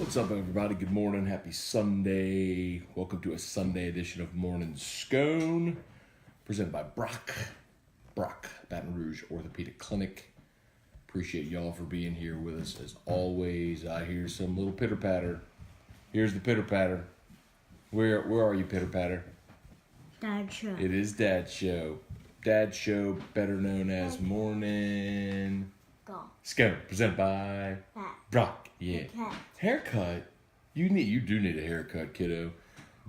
What's up, everybody? Good morning. Happy Sunday. Welcome to a Sunday edition of Morning Scone, presented by Brock, Baton Rouge Orthopedic Clinic. Appreciate y'all for being here with us as always. I hear some little pitter patter. Here's the pitter patter. Where are you, pitter patter? Dad Show. It is Dad Show. Dad Show, better known as Morning Scone, presented by Brock. Yeah. Haircut. You do need a haircut, kiddo.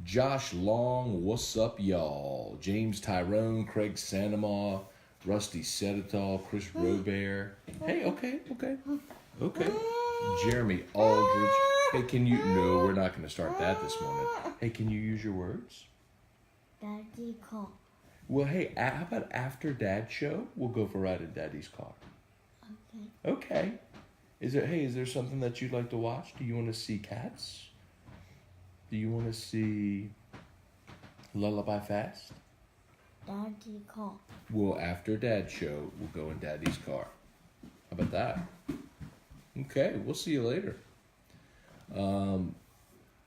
Josh Long, what's up, y'all? James Tyrone, Craig Sanamaw, Rusty Sedetol, Chris Robert. Hey, okay. Jeremy Aldridge. Hey, no, we're not going to start that this morning. Hey, can you use your words? Daddy car. Well, hey, how about after Dad's show, we'll go for a ride in Daddy's car. Okay. Is there something that you'd like to watch? Do you want to see Cats? Do you want to see Lullaby Fast? Daddy car. Well, after Dad's show, we'll go in Daddy's car. How about that? Okay, we'll see you later.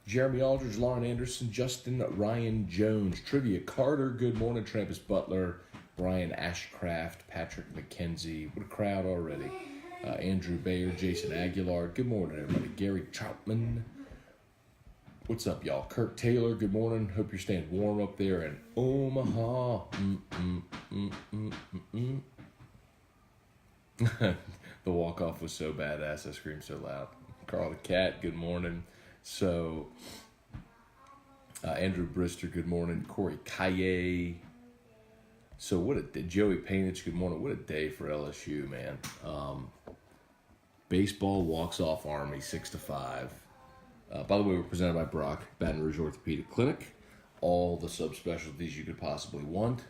Jeremy Aldridge, Lauren Anderson, Justin Ryan Jones, Trivia Carter, good morning, Trampus Butler, Brian Ashcraft, Patrick McKenzie. What a crowd already. Andrew Bayer, Jason Aguilar. Good morning, everybody. Gary Troutman. What's up, y'all? Kirk Taylor, good morning. Hope you're staying warm up there in Omaha. The walk-off was so badass, I screamed so loud. Carl the Cat, good morning. So, Andrew Brister, good morning. Corey Kaye. So, Joey Painage, good morning. What a day for LSU, man. Baseball walks off Army 6-5. By the way, we're presented by Brock, Baton Rouge Orthopedic Clinic. All the subspecialties you could possibly want.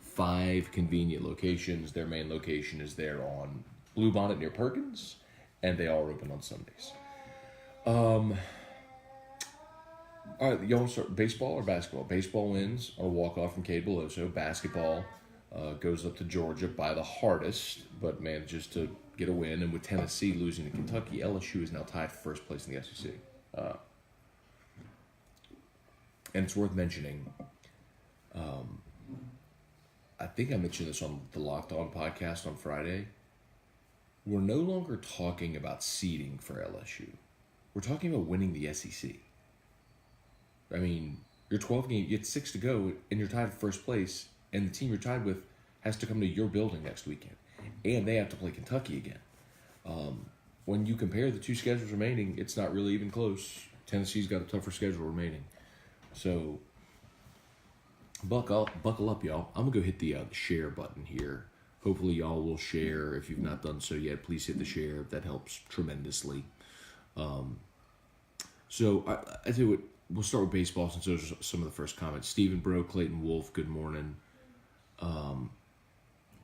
5 convenient locations. Their main location is there on Bluebonnet near Perkins, and they all are open on Sundays. All right, y'all want to start baseball or basketball? Baseball wins or walk-off from Cade Beloso. Basketball goes up to Georgia by the hardest, but manages to get a win. And with Tennessee losing to Kentucky, LSU is now tied for first place in the SEC. And it's worth mentioning, I think I mentioned this on the Locked On podcast on Friday. We're no longer talking about seeding for LSU. We're talking about winning the SEC. I mean, you're 12 games, you get 6 to go, and you're tied for first place, and the team you're tied with has to come to your building next weekend. And they have to play Kentucky again. When you compare the 2 schedules remaining, it's not really even close. Tennessee's got a tougher schedule remaining. So, buckle up, y'all. I'm going to go hit the share button here. Hopefully, y'all will share. If you've not done so yet, please hit the share. That helps tremendously. So, I tell you what, we'll start with baseball since those are some of the first comments. Stephen Bro, Clayton Wolf, good morning.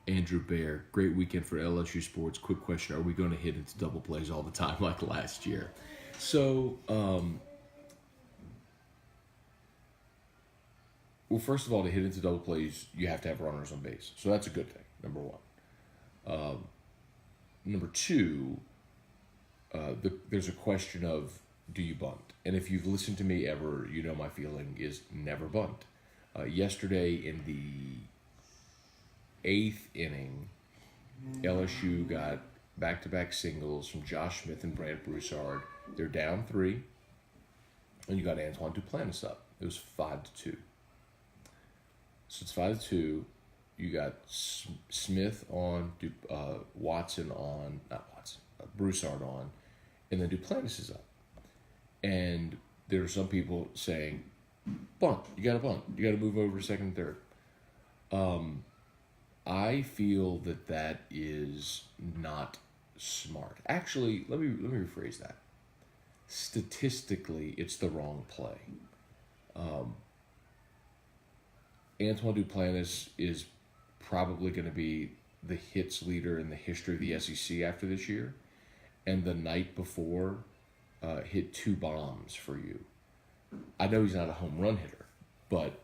Andrew Baer, great weekend for LSU sports. Quick question, are we going to hit into double plays all the time like last year? So, well, first of all, to hit into double plays, you have to have runners on base. So that's a good thing, number one. Number two, there's a question of, do you bunt? And if you've listened to me ever, you know my feeling is never bunt. Yesterday in the 8th inning, LSU got back-to-back singles from Josh Smith and Brant Broussard. They're down 3, and you got Antoine Duplantis up. It was 5-2. So it's 5-2. You got Smith on, Broussard on, and then Duplantis is up. And there are some people saying, bunt, you got to bunt. You got to move over to second and third. I feel that is not smart. Actually, let me rephrase that. Statistically, it's the wrong play. Antoine Duplantis is probably going to be the hits leader in the history of the SEC after this year, and the night before hit 2 bombs for you. I know he's not a home run hitter, but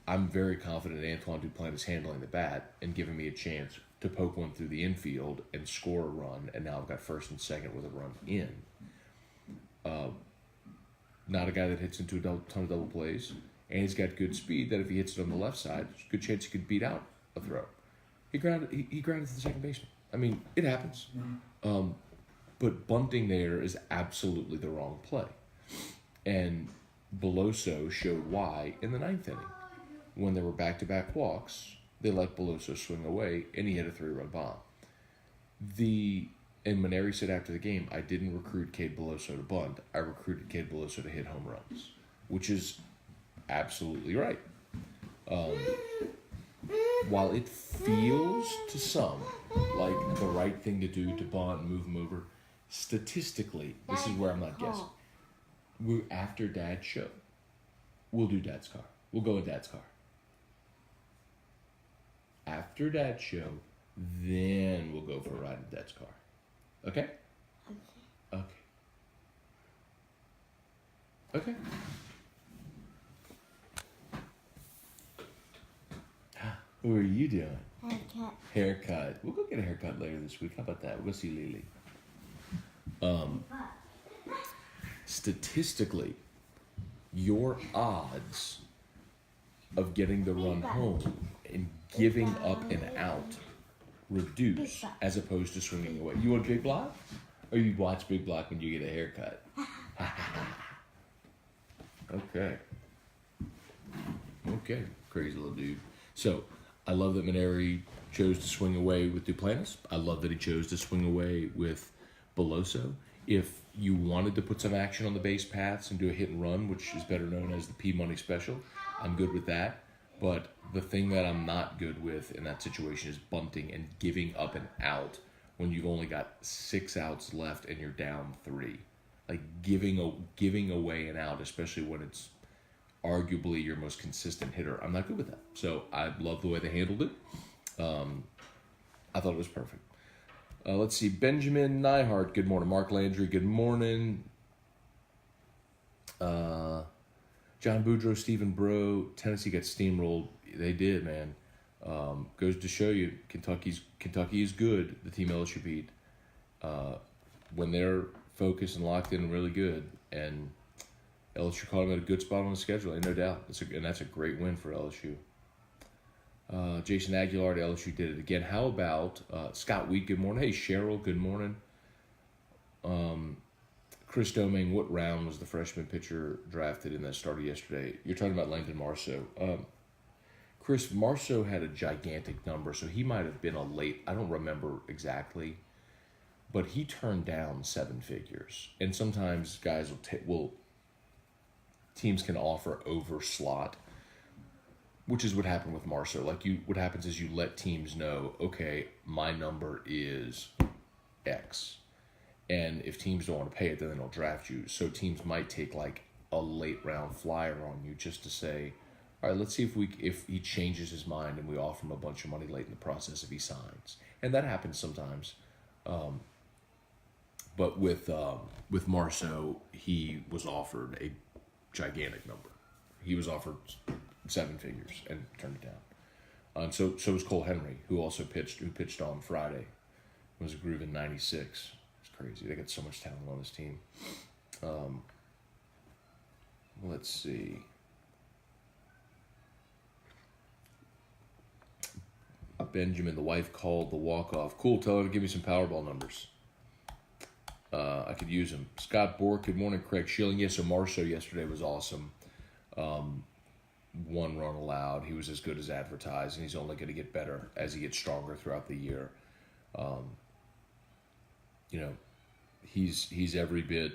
I'm very confident Antoine Duplantis handling the bat and giving me a chance to poke one through the infield and score a run, and now I've got first and second with a run in. not a guy that hits into a ton of double plays, and he's got good speed that if he hits it on the left side, there's a good chance he could beat out a throw. He grounded to the second baseman. I mean, it happens. But bunting there is absolutely the wrong play. And Beloso showed why in the ninth inning. When there were back-to-back walks, they let Beloso swing away, and he hit a 3-run bomb. And Maneri said after the game, I didn't recruit Cade Beloso to bunt. I recruited Cade Beloso to hit home runs, which is absolutely right. While it feels to some like the right thing to do to bunt and move him over, statistically, this is where I'm not guessing. We're after Dad's show. We'll do Dad's car. We'll go with Dad's car. After Dad's show, then we'll go for a ride in Dad's car. Okay? Okay. Okay. What are you doing? Haircut. We'll go get a haircut later this week. How about that? We'll go see Lily. Statistically, your odds of getting the run home and giving up an out reduce as opposed to swinging away. You want Big Block? Or you watch Big Block when you get a haircut? Okay. Okay, crazy little dude. So, I love that Maneri chose to swing away with Duplantis. I love that he chose to swing away with Beloso. If you wanted to put some action on the base paths and do a hit and run, which is better known as the P-Money special, I'm good with that. But the thing that I'm not good with in that situation is bunting and giving up an out when you've only got 6 outs left and you're down 3. Like giving away an out, especially when it's arguably your most consistent hitter. I'm not good with that. So I love the way they handled it. I thought it was perfect. Let's see. Benjamin Nyhart, good morning. Mark Landry, good morning. John Boudreaux, Stephen Bro, Tennessee got steamrolled. They did, man. Goes to show you, Kentucky is good. The team LSU beat. When they're focused and locked in, really good. And LSU caught them at a good spot on the schedule, no doubt. And that's a great win for LSU. Jason Aguilar to LSU did it again. How about Scott Wheat, good morning. Hey, Cheryl, good morning. Chris Domingue, what round was the freshman pitcher drafted in that started yesterday? You're talking about Landon Marceaux. Chris, Marceaux had a gigantic number, so he might have been a late, I don't remember exactly, but he turned down 7 figures. And sometimes guys teams can offer over slot, which is what happened with Marceaux. What happens is you let teams know, okay, my number is X. And if teams don't want to pay it, then they don't draft you. So teams might take like a late round flyer on you just to say, all right, let's see if he changes his mind and we offer him a bunch of money late in the process if he signs. And that happens sometimes. But with Marceaux, he was offered a gigantic number. He was offered 7 figures and turned it down. So was Cole Henry, who pitched on Friday. It was a groove in 96. Crazy. They got so much talent on this team. Let's see. Benjamin, the wife called the walk-off. Cool, tell her to give me some Powerball numbers. I could use them. Scott Bork, good morning. Craig Schilling. Yes, so Marceaux yesterday was awesome. 1 run allowed. He was as good as advertised, and he's only going to get better as he gets stronger throughout the year. He's every bit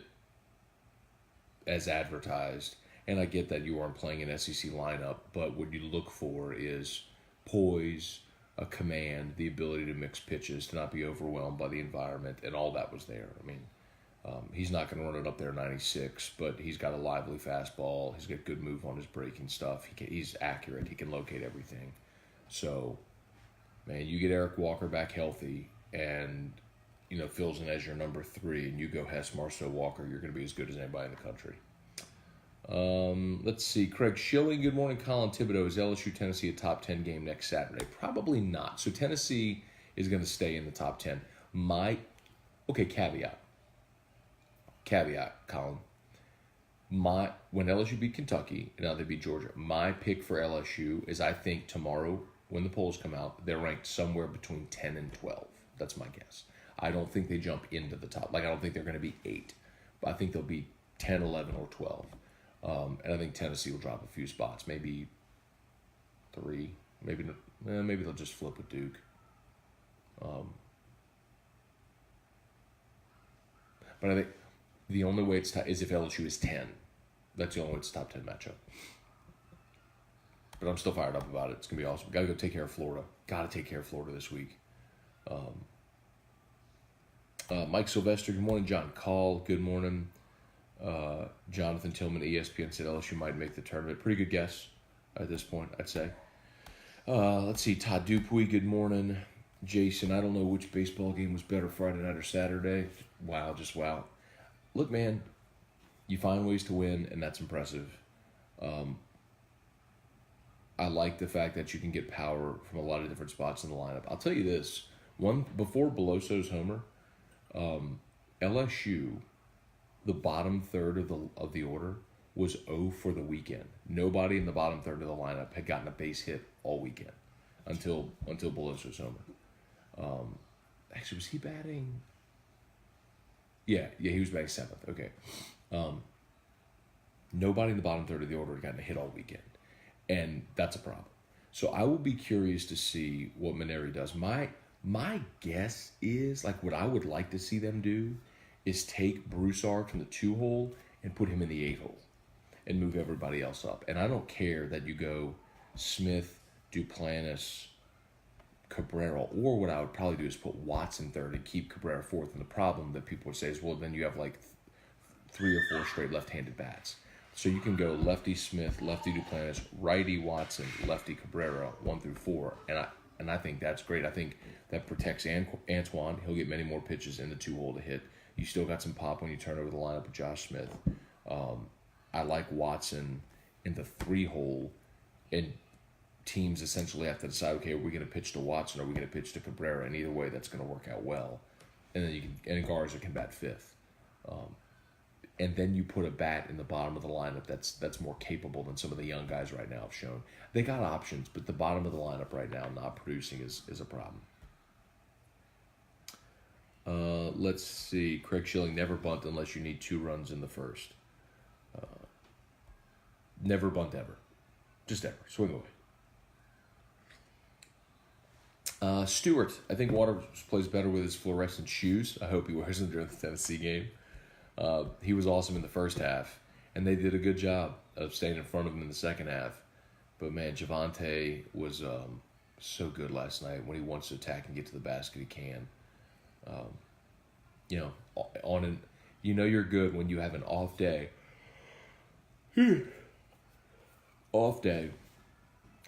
as advertised. And I get that you aren't playing an SEC lineup, but what you look for is poise, a command, the ability to mix pitches, to not be overwhelmed by the environment, and all that was there. I mean, he's not going to run it up there 96, but he's got a lively fastball. He's got good move on his breaking stuff. He's accurate. He can locate everything. So, man, you get Eric Walker back healthy and fills in as your number 3, and you go Hess, Marceaux, Walker, you're going to be as good as anybody in the country. Let's see. Craig Schilling, good morning. Colin Thibodeau, is LSU Tennessee a top 10 game next Saturday? Probably not. So Tennessee is going to stay in the top 10. Caveat, Colin. When LSU beat Kentucky, and now they beat Georgia, my pick for LSU is I think tomorrow when the polls come out, they're ranked somewhere between 10 and 12. That's my guess. I don't think they jump into the top. Like, I don't think they're going to be 8. But I think they'll be 10, 11, or 12. And I think Tennessee will drop a few spots. Maybe 3. Maybe they'll just flip with Duke. But I think the only way it's is if LSU is 10. That's the only way it's a top 10 matchup. But I'm still fired up about it. It's going to be awesome. Got to go take care of Florida. Got to take care of Florida this week. Mike Sylvester, good morning. John Call, good morning. Jonathan Tillman, ESPN, said LSU might make the tournament. Pretty good guess at this point, I'd say. Let's see. Todd Dupuy, good morning. Jason, I don't know which baseball game was better, Friday night or Saturday. Wow, just wow. Look, man, you find ways to win, and that's impressive. I like the fact that you can get power from a lot of different spots in the lineup. I'll tell you this. Before Beloso's homer, LSU, the bottom third of the order, was 0 for the weekend. Nobody in the bottom third of the lineup had gotten a base hit all weekend until Beloso's homer. Actually, was he batting? Yeah, he was batting 7th. Okay. Nobody in the bottom third of the order had gotten a hit all weekend. And that's a problem. So I will be curious to see what Maneri does. My guess is, like, what I would like to see them do is take Broussard from the 2-hole and put him in the 8-hole and move everybody else up. And I don't care that you go Smith, Duplantis, Cabrera, or what I would probably do is put Watson third and keep Cabrera fourth. And the problem that people would say is, well, then you have like 3 or 4 straight left-handed bats. So you can go lefty Smith, lefty Duplantis, righty Watson, lefty Cabrera, 1 through 4, and I think that's great. I think that protects Antoine. He'll get many more pitches in the 2-hole to hit. You still got some pop when you turn over the lineup with Josh Smith. I like Watson in the 3-hole, and teams essentially have to decide, okay, are we going to pitch to Watson or are we going to pitch to Cabrera? And either way, that's going to work out well. And then Garza can bat 5th. And then you put a bat in the bottom of the lineup that's more capable than some of the young guys right now have shown. They got options, but the bottom of the lineup right now not producing is a problem. Let's see. Craig Schilling, never bunt unless you need 2 runs in the first. Never bunt ever. Just ever. Swing away. Stewart, I think Waters plays better with his fluorescent shoes. I hope he wears them during the Tennessee game. He was awesome in the first half, and they did a good job of staying in front of him in the second half. But, man, Javonte was so good last night. When he wants to attack and get to the basket, he can. You're good when you have an off day.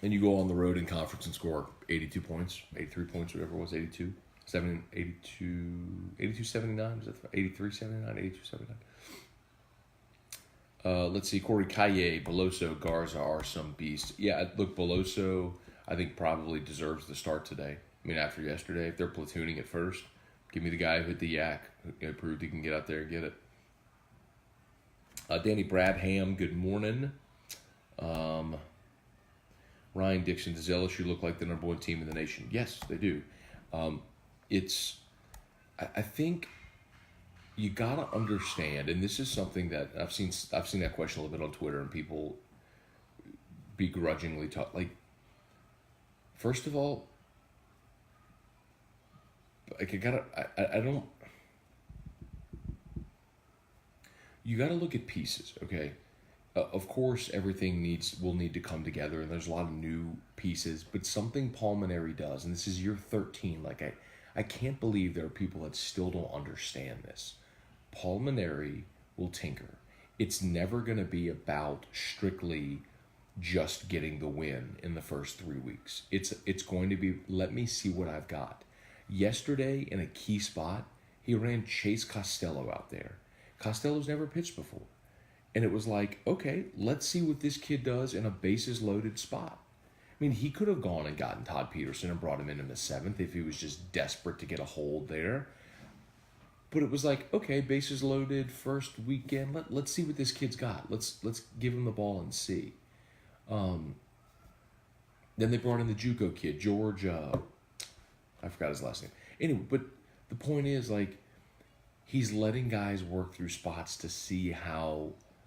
And you go on the road in conference and score 82 points, 83 points, whatever it was, 82. 82, 79, is that 83, 79, 82, 79? Let's see, Corey Kaye, Beloso, Garza are some beasts. Yeah, look, Beloso, I think probably deserves the start today. I mean, after yesterday, if they're platooning at first, give me the guy who hit the yak, who proved he can get out there and get it. Danny Brabham, good morning. Ryan Dixon, does LSU look like the number 1 team in the nation? Yes, they do. I think you gotta understand, and this is something that I've seen that question a little bit on Twitter, and people begrudgingly talk. Like, first of all, like you gotta look at pieces, okay? Of course, everything will need to come together, and there's a lot of new pieces. But something Paul Maneri does, and this is year 13. Like I can't believe there are people that still don't understand this. Paul Maneri will tinker. It's never going to be about strictly just getting the win in the first 3 weeks. It's going to be, let me see what I've got. Yesterday, in a key spot, he ran Chase Costello out there. Costello's never pitched before. And it was like, okay, let's see what this kid does in a bases-loaded spot. I mean, he could have gone and gotten Todd Peterson and brought him in the 7th if he was just desperate to get a hold there. But it was like, okay, bases loaded, first weekend. Let's see what this kid's got. Let's give him the ball and see. Then they brought in the JUCO kid, George. I forgot his last name. Anyway, but the point is, like, he's letting guys work through spots to see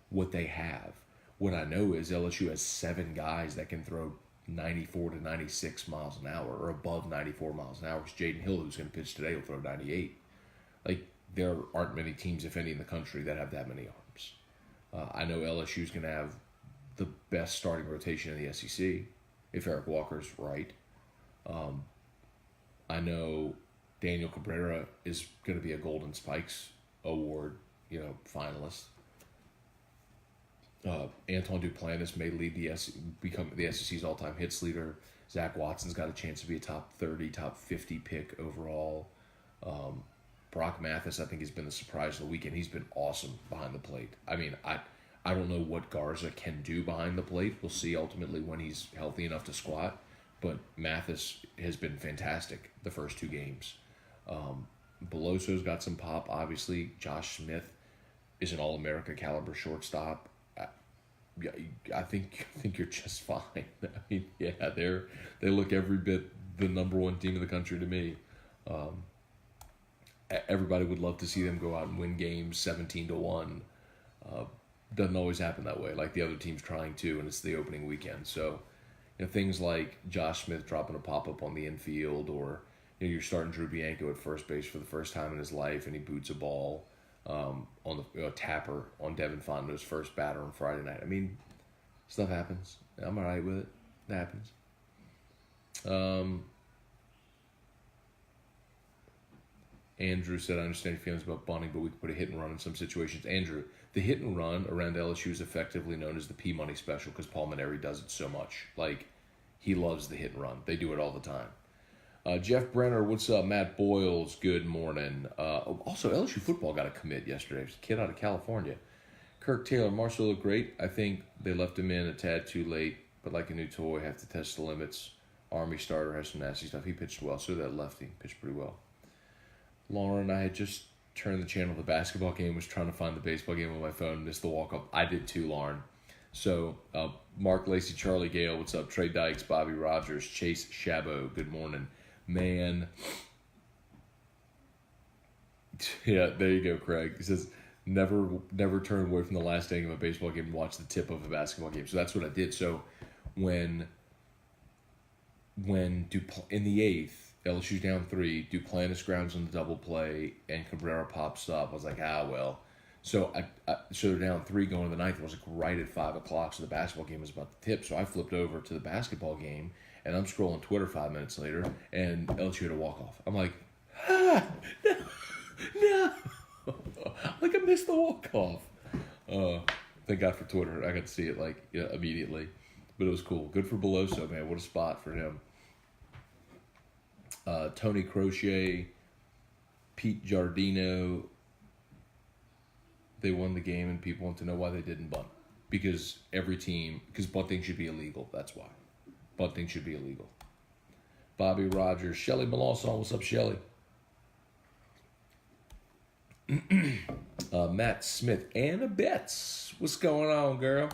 what they have. What I know is LSU has 7 guys that can throw 94 to 96 miles an hour or above 94 miles an hour. Because Jaden Hill, who's going to pitch today, will throw 98. Like, there aren't many teams, if any, in the country that have that many arms. I know LSU is going to have the best starting rotation in the SEC if Eric Walker's right. I know Daniel Cabrera is going to be a Golden Spikes Award, finalist. Antoine Duplantis may become the SEC's all-time hits leader. Zach Watson's got a chance to be a top 30, top 50 pick overall. Brock Mathis, I think, has been the surprise of the weekend. He's been awesome behind the plate. I mean, I don't know what Garza can do behind the plate. We'll see ultimately when he's healthy enough to squat. But Mathis has been fantastic the first 2 games. Beloso's got some pop, obviously. Josh Smith is an All-America caliber shortstop. I think you're just fine. I mean, yeah, they look every bit the number 1 team in the country to me. Everybody would love to see them go out and win games 17-1. Doesn't always happen that way. Like, the other team's trying to, and it's the opening weekend. So, things like Josh Smith dropping a pop-up on the infield, or you're starting Drew Bianco at first base for the first time in his life, and he boots a ball on the tapper on Devin Fondo's first batter on Friday night. I mean, stuff happens. I'm all right with it. It happens. Andrew said, I understand your feelings about bunting, but we can put a hit and run in some situations. Andrew, the hit and run around LSU is effectively known as the P-Money special because Paul Maneri does it so much. Like, he loves the hit and run. They do it all the time. Jeff Brenner, what's up? Matt Boyles, good morning. Also, LSU football got a commit yesterday. It was a kid out of California. Kirk Taylor, Marceaux looked great. I think they left him in a tad too late, but like a new toy, have to test the limits. Army starter has some nasty stuff. He pitched well. So that lefty pitched pretty well. Lauren, I had just turned the channel to the basketball game, was trying to find the baseball game on my phone, missed the walk-up. I did too, Lauren. So, Mark Lacey, Charlie Gale, what's up? Trey Dykes, Bobby Rogers, Chase Shabo, good morning. Man. Yeah, there you go, Craig. He says, never turn away from the last inning of a baseball game and watch the tip of a basketball game. So that's what I did. So when in the 8th, LSU's down 3, Duplantis grounds on the double play, and Cabrera pops up. I was like, well. So so they're down 3 going to the 9th. It was like right at 5 o'clock, so the basketball game was about to tip. So I flipped over to the basketball game, and I'm scrolling Twitter 5 minutes later, and LSU had a walk-off. I'm like, no. Like, I missed the walk-off. Thank God for Twitter. I got to see it, immediately. But it was cool. Good for Beloso, man. What a spot for him. Tony Crochet, Pete Giardino, they won the game, and people want to know why they didn't bunt. Because bunting should be illegal. That's why. Bunting should be illegal. Bobby Rogers, Shelly Melanson, what's up, Shelly? Matt Smith, Anna Betts, what's going on, girl?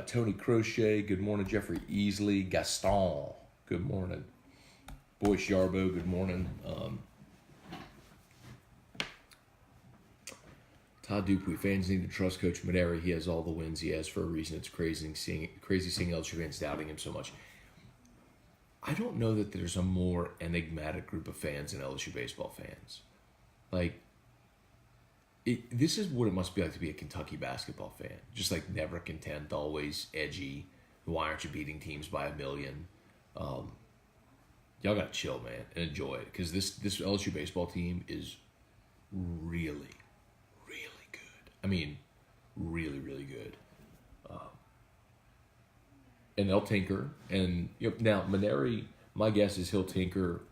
Tony Crochet, good morning. Jeffrey Easley, Gaston, good morning. Boyce Yarbo, good morning. Todd Dupuy, fans need to trust Coach Maneri. He has all the wins he has for a reason. It's crazy seeing LSU fans doubting him so much. I don't know that there's a more enigmatic group of fans than LSU baseball fans. This is what it must be like to be a Kentucky basketball fan. Just never content, always edgy. Why aren't you beating teams by a million? Y'all gotta chill, man, and enjoy it. Because this LSU baseball team is really, really good. I mean, really, really good. And they'll tinker. And now, Maneri, my guess is he'll tinker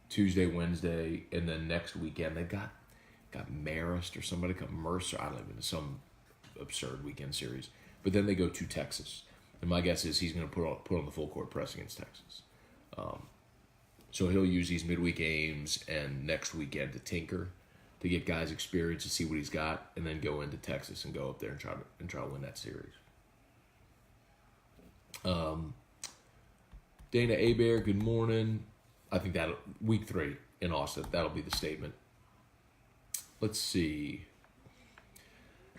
Tuesday, Wednesday, and then next weekend they've got Marist or somebody come Mercer. I don't know, some absurd weekend series. But then they go to Texas, and my guess is he's going to put on the full court press against Texas. So he'll use these midweek games and next weekend to tinker, to get guys experience to see what he's got, and then go into Texas and go up there and try to win that series. Dana Abear, good morning. I think that week 3 in Austin, that'll be the statement. Let's see.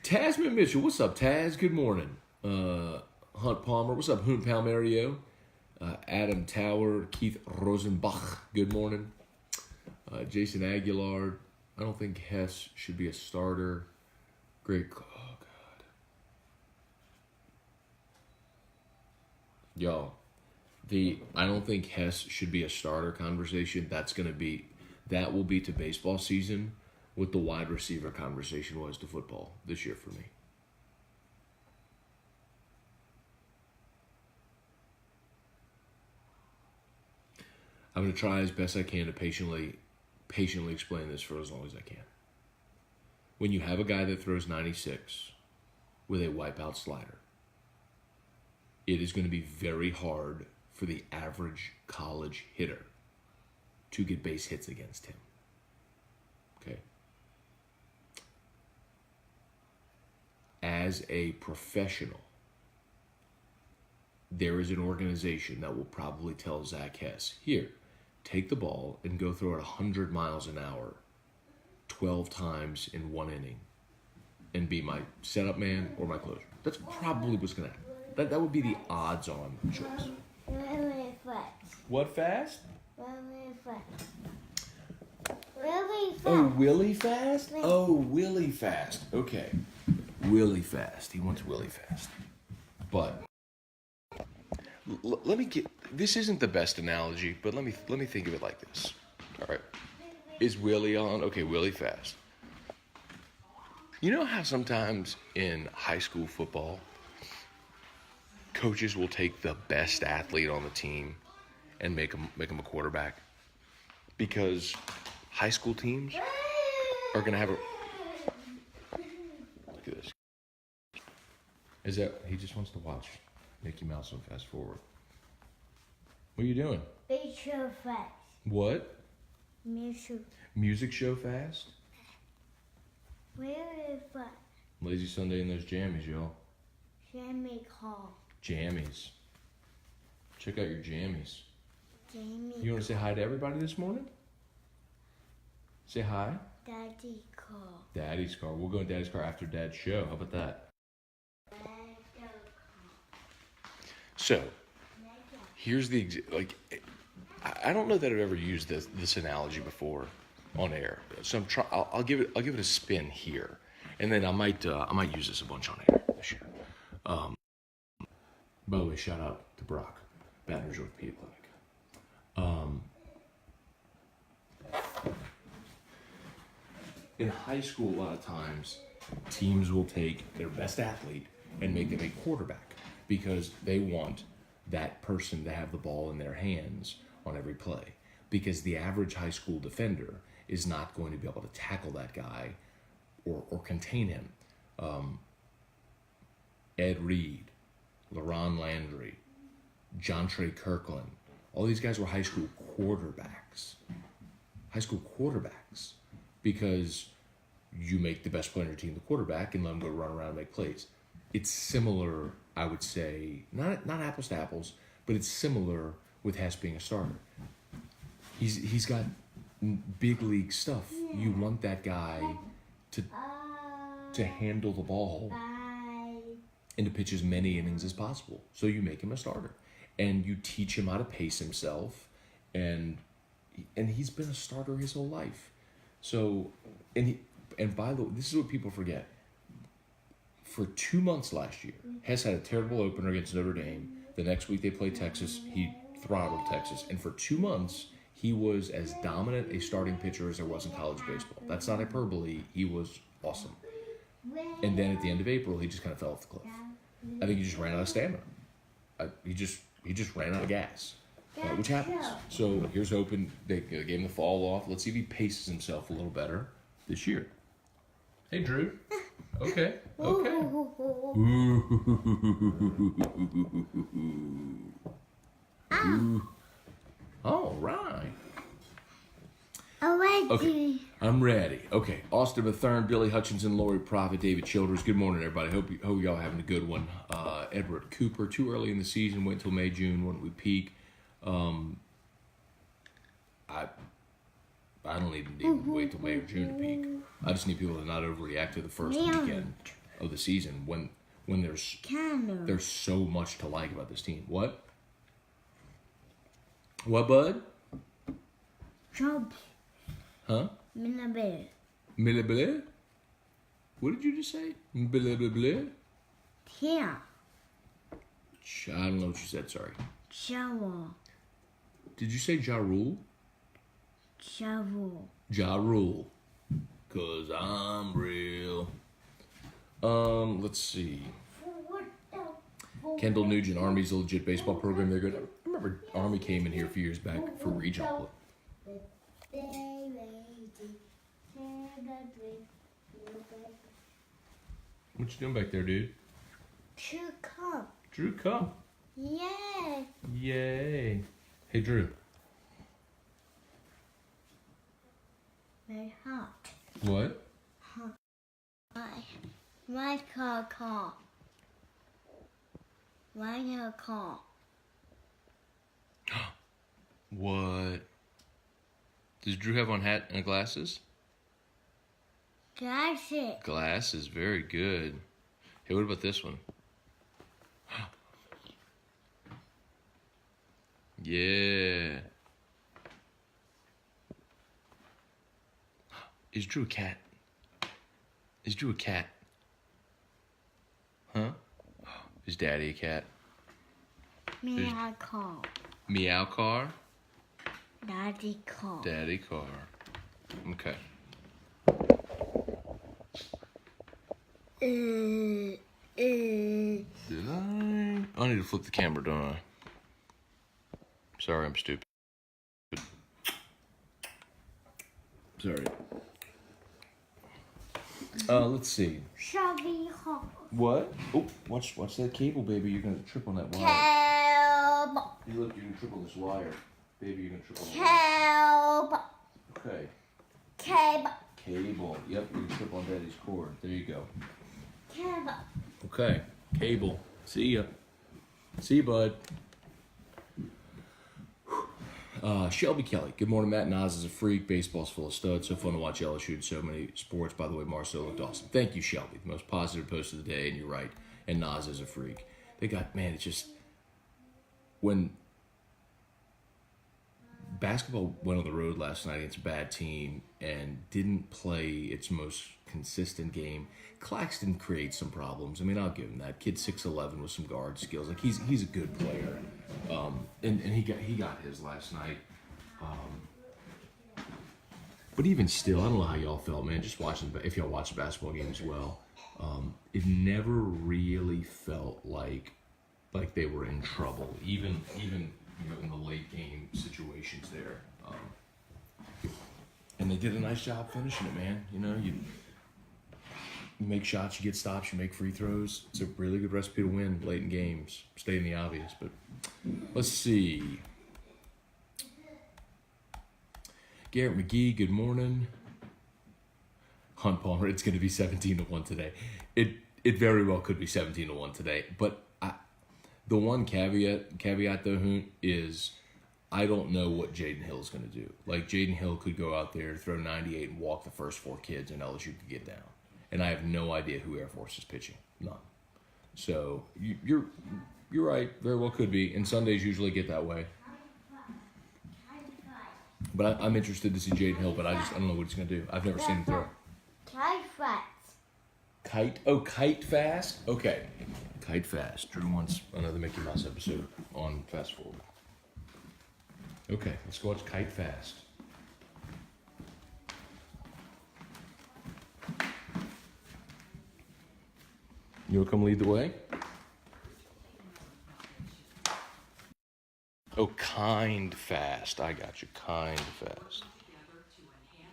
Tasman Mitchell, what's up, Taz? Good morning. Hunt Palmer, what's up, Hunt Palmerio? Adam Tower, Keith Rosenbach, good morning. Jason Aguilar, I don't think Hess should be a starter. Great, oh God. Y'all, I don't think Hess should be a starter conversation. That will be to baseball season what the wide receiver conversation was to football this year for me. I'm going to try as best I can to patiently explain this for as long as I can. When you have a guy that throws 96 with a wipeout slider, it is going to be very hard for the average college hitter to get base hits against him. Okay? As a professional, there is an organization that will probably tell Zach Hess, here, take the ball and go throw it 100 miles an hour 12 times in one inning and be my setup man or my closer. That's probably what's going to happen. That would be the odds-on choice. Really fast. What fast? Really fast. Really fast. Oh, Willie Fast? Oh, Willie Fast. Okay. Willie Fast. He wants Willie Fast. But let me get, this isn't the best analogy, but let me think of it like this. All right. Is Willie on? Okay, Willie Fast. You know how sometimes in high school football, coaches will take the best athlete on the team and make him a quarterback? Because high school teams are going to have a... Look at this. Is that... He just wants to watch Mickey Mouse on Fast Forward. What are you doing? Big show fast. What? Music. Music show fast? Really fast. Lazy Sunday and those jammies, y'all. Jamie call. Jammies. Check out your jammies. Jamie. You want to say hi to everybody this morning? Say hi. Daddy call. Daddy's car. We'll go in Daddy's car after Dad's show. How about that? So, here's the I don't know that I've ever used this analogy before on air. So I'll give it a spin here, and then I might use this a bunch on air this year. By the way, shout out to Brock, Baton Rouge Orthopedic Clinic. In high school, a lot of times, teams will take their best athlete and make them a quarterback because they want that person to have the ball in their hands on every play. Because the average high school defender is not going to be able to tackle that guy or contain him. Ed Reed, LaRon Landry, John Trey Kirkland, all these guys were high school quarterbacks. Because you make the best player on your team the quarterback and let them go run around and make plays. It's similar, I would say, not apples to apples, but it's similar with Hess being a starter. He's got big league stuff. You want that guy to handle the ball and to pitch as many innings as possible. So you make him a starter. And you teach him how to pace himself. And he's been a starter his whole life. So, and by the way, this is what people forget. For 2 months last year, Hess had a terrible opener against Notre Dame. The next week they played Texas. He throttled Texas. And for 2 months, he was as dominant a starting pitcher as there was in college baseball. That's not hyperbole. He was awesome. And then at the end of April, he just kind of fell off the cliff. I think he just ran out of stamina. He just ran out of gas, which happens. So here's hoping they gave him the fall off. Let's see if he paces himself a little better this year. Hey, Drew. Okay. All right. Already. Okay, I'm ready. Okay, Austin Bethurn, Billy Hutchinson, Lori Prophet, David Childers. Good morning, everybody. Hope y'all having a good one. Edward Cooper, too early in the season. Wait until May, June when we peak. I don't even need to wait till May or June to peak. I just need people to not overreact to the first weekend of the season when there's so much to like about this team. What? What, bud? Jump. Huh? Minabelle. Blah. What did you just say? Blah. Here. I don't know what you said, sorry. Shower. Did you say Ja Rule? Shovel. Ja Rule. 'Cause I'm real. Let's see. Kendall Nugent, Army's a legit baseball program. They're good. I remember Army came in here a few years back for regional. What you doing back there, dude? Two cup. Drew, come. Yay. Yay. Hey, Drew. Very hot. What? My car. My car. What? Does Drew have on hat and glasses? Glasses. Glasses, very good. Hey, what about this one? Yeah. Is Drew a cat? Is Drew a cat? Huh? Is Daddy a cat? Meow car. Meow car? Daddy car. Daddy car. Okay. Did I need to flip the camera, don't I? Sorry, I'm stupid. Sorry. Let's see. Shabby hot. What? Oh, watch that cable, baby. You're gonna trip on that wire. Help. You look, you can trip on this wire. Baby, you're gonna trip on the wire. Help. Okay. Cable. Cable. Yep, you can trip on Daddy's cord. There you go. Cable. Okay. Cable. See ya. See you, bud. Shelby Kelly. Good morning, Matt. Nas is a freak. Baseball's full of studs. So fun to watch LSU in so many sports. By the way, Marceaux looked awesome. Thank you, Shelby. The most positive post of the day, and you're right. And Nas is a freak. They got, man, it's just, when basketball went on the road last night against a bad team and didn't play its most consistent game, Claxton creates some problems. I mean, I'll give him that. Kid 6'11" with some guard skills. Like, he's a good player. And he got his last night. But even still, I don't know how y'all felt, man. Just watching, if y'all watch the basketball game as well, it never really felt like they were in trouble. Even in the late game situations there. And they did a nice job finishing it, man. You make shots, you get stops, you make free throws. It's a really good recipe to win late in games. Stating the obvious, but let's see. Garrett McGee, good morning. Hunt Palmer, it's going to be 17-1 today. It very well could be 17-1 today, but the one caveat though, Hoont, is I don't know what Jaden Hill is going to do. Like, Jaden Hill could go out there, throw 98 and walk the first 4 kids, and LSU could get down. And I have no idea who Air Force is pitching. None. So you're right. Very well could be. And Sundays usually get that way. But I'm interested to see Jaden Hill, but I don't know what he's going to do. I've never seen him throw. Kite fast. Kite? Oh, kite fast? Okay. Kite fast. Drew wants another Mickey Mouse episode on Fast Forward. Okay, let's go watch Kite Fast. You'll come lead the way? Oh, kind fast. I got you. Kind fast.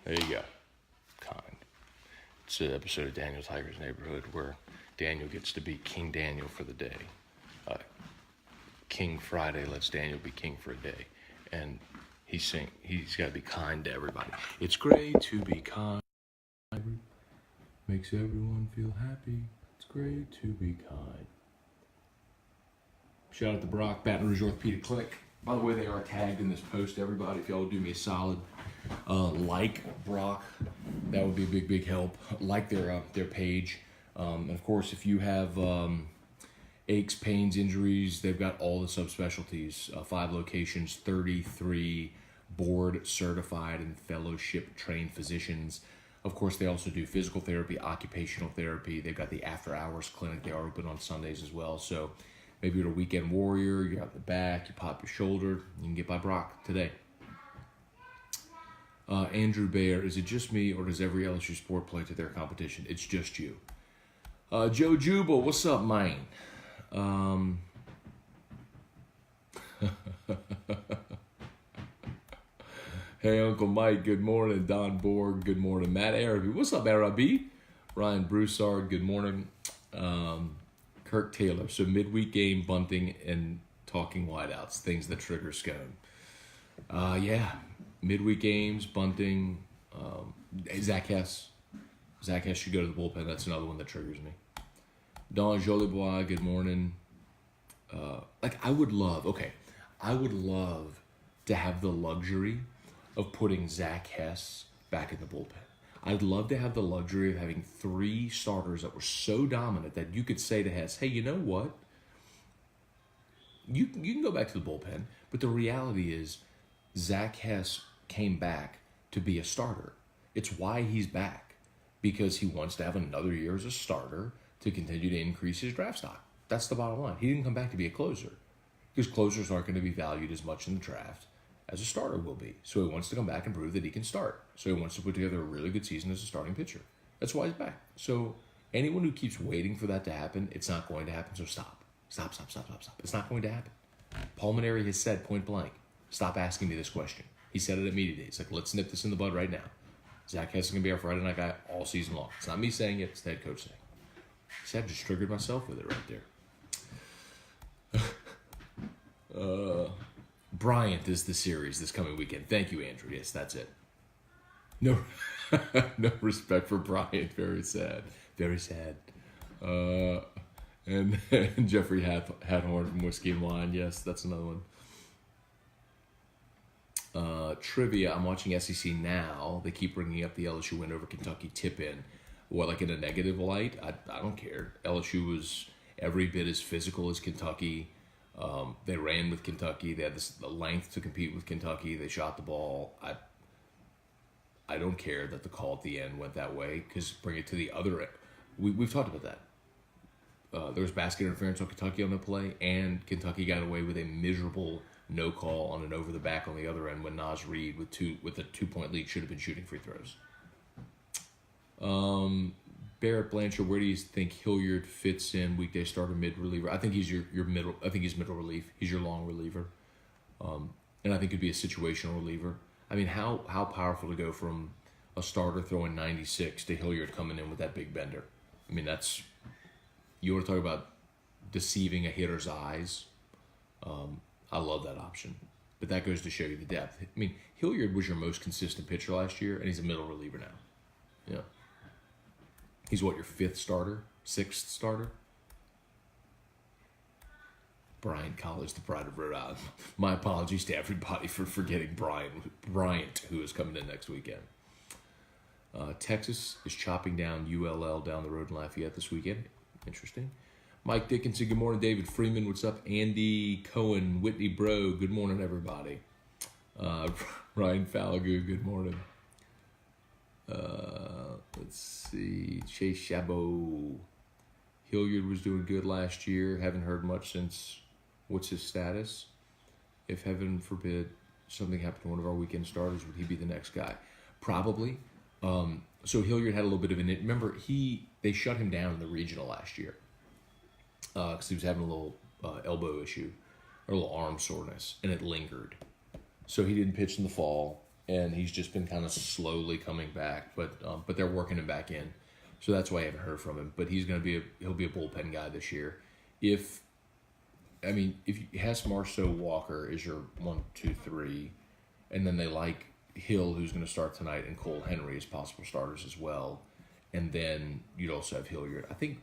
There you go. Kind. It's an episode of Daniel Tiger's Neighborhood where Daniel gets to be King Daniel for the day. King Friday lets Daniel be king for a day. And He's got to be kind to everybody. It's great to be kind. Makes everyone feel happy. It's great to be kind. Shout out to Brock, Baton Rouge Orthopedic Clinic. By the way, they are tagged in this post, everybody. If y'all would do me a solid, like Brock, that would be a big, big help. Like their page. And of course, if you have aches, pains, injuries, they've got all the subspecialties. 5 locations, 33 board certified and fellowship trained physicians. Of course, they also do physical therapy, occupational therapy. They've got the after hours clinic. They are open on Sundays as well. So maybe you're a weekend warrior, you're out the back, you pop your shoulder, you can get by Brock today. Andrew Bayer, is it just me or does every LSU sport play to their competition? It's just you. Joe Jubal, what's up, man? Hey, Uncle Mike, good morning. Don Borg, good morning. Matt Araby, what's up, Araby? Ryan Broussard, good morning. Kirk Taylor, so midweek game, bunting, and talking wideouts, things that trigger Scone. Yeah, midweek games, bunting, Zach Hess. Zach Hess should go to the bullpen. That's another one that triggers me. Don Jolibois, good morning. I would love to have the luxury of putting Zach Hess back in the bullpen. I'd love to have the luxury of having 3 starters that were so dominant that you could say to Hess, hey, you know what? You can go back to the bullpen, but the reality is Zach Hess came back to be a starter. It's why he's back, because he wants to have another year as a starter to continue to increase his draft stock. That's the bottom line. He didn't come back to be a closer, because closers aren't going to be valued as much in the draft as a starter will be. So he wants to come back and prove that he can start. So he wants to put together a really good season as a starting pitcher. That's why he's back. So anyone who keeps waiting for that to happen, it's not going to happen. So stop. Stop. It's not going to happen. Paul Maneri has said point blank, stop asking me this question. He said it at media days. Like, let's nip this in the bud right now. Zach Hess is going to be our Friday night guy all season long. It's not me saying it. It's the head coach saying it. See, I just triggered myself with it right there. Bryant is the series this coming weekend. Thank you, Andrew. Yes, that's it. No, no respect for Bryant. Very sad. Very sad. And Jeffrey Hathorn from Whiskey and Wine. Yes, that's another one. Trivia. I'm watching SEC now. They keep bringing up the LSU win over Kentucky tip-in. What, like in a negative light? I don't care. LSU was every bit as physical as Kentucky. They ran with Kentucky. They had the length to compete with Kentucky. They shot the ball. I don't care that the call at the end went that way, because bring it to the other end. We've talked about that. There was basket interference on Kentucky on the play, and Kentucky got away with a miserable no call on an over the back on the other end when Naz Reid with a 2-point lead should have been shooting free throws. Barrett Blanchard, where do you think Hilliard fits in weekday starter, mid reliever? I think he's your middle. I think he's middle relief. He's your long reliever, and I think he'd be a situational reliever. I mean, how powerful to go from a starter throwing 96 to Hilliard coming in with that big bender. I mean, that's, you want to talk about deceiving a hitter's eyes. I love that option, but that goes to show you the depth. I mean, Hilliard was your most consistent pitcher last year, and he's a middle reliever now. Yeah. He's what, your 5th starter? 6th starter? Bryant College, the pride of Rhode Island. My apologies to everybody for forgetting Bryant, who is coming in next weekend. Texas is chopping down ULL down the road in Lafayette this weekend. Interesting. Mike Dickinson, good morning. David Freeman, what's up? Andy Cohen, Whitney Bro, good morning, everybody. Ryan Falagu, good morning. Let's see. Chase Chabot. Hilliard was doing good last year. Haven't heard much since. What's his status? If heaven forbid something happened to one of our weekend starters, would he be the next guy? Probably. So Hilliard had a little bit of an. Remember, they shut him down in the regional last year because he was having a little elbow issue or a little arm soreness, and it lingered. So he didn't pitch in the fall, and he's just been kind of slowly coming back. But they're working him back in, so that's why I haven't heard from him. But he'll be a bullpen guy this year. If Hess, Marceaux, Walker is your 1, 2, 3, And then they like Hill, who's going to start tonight, and Cole Henry as possible starters as well. And then you'd also have Hilliard. I think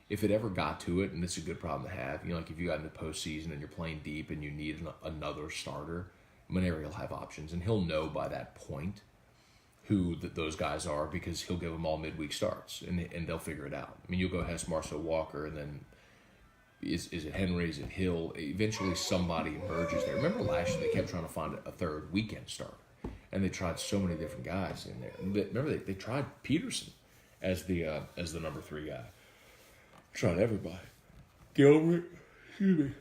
if it ever got to it, and it's a good problem to have, like if you got in the postseason and you're playing deep and you need another starter, Maneri will have options. And he'll know by that point who those guys are, because he'll give them all midweek starts, and they'll figure it out. I mean, you'll go Hess, Marceaux, Walker, and then is it Henry, is it Hill? Eventually somebody emerges there. Remember last year they kept trying to find a third weekend starter, and they tried so many different guys in there. Remember they tried Peterson as the number 3 guy. Tried everybody. Gilbert, Peterson,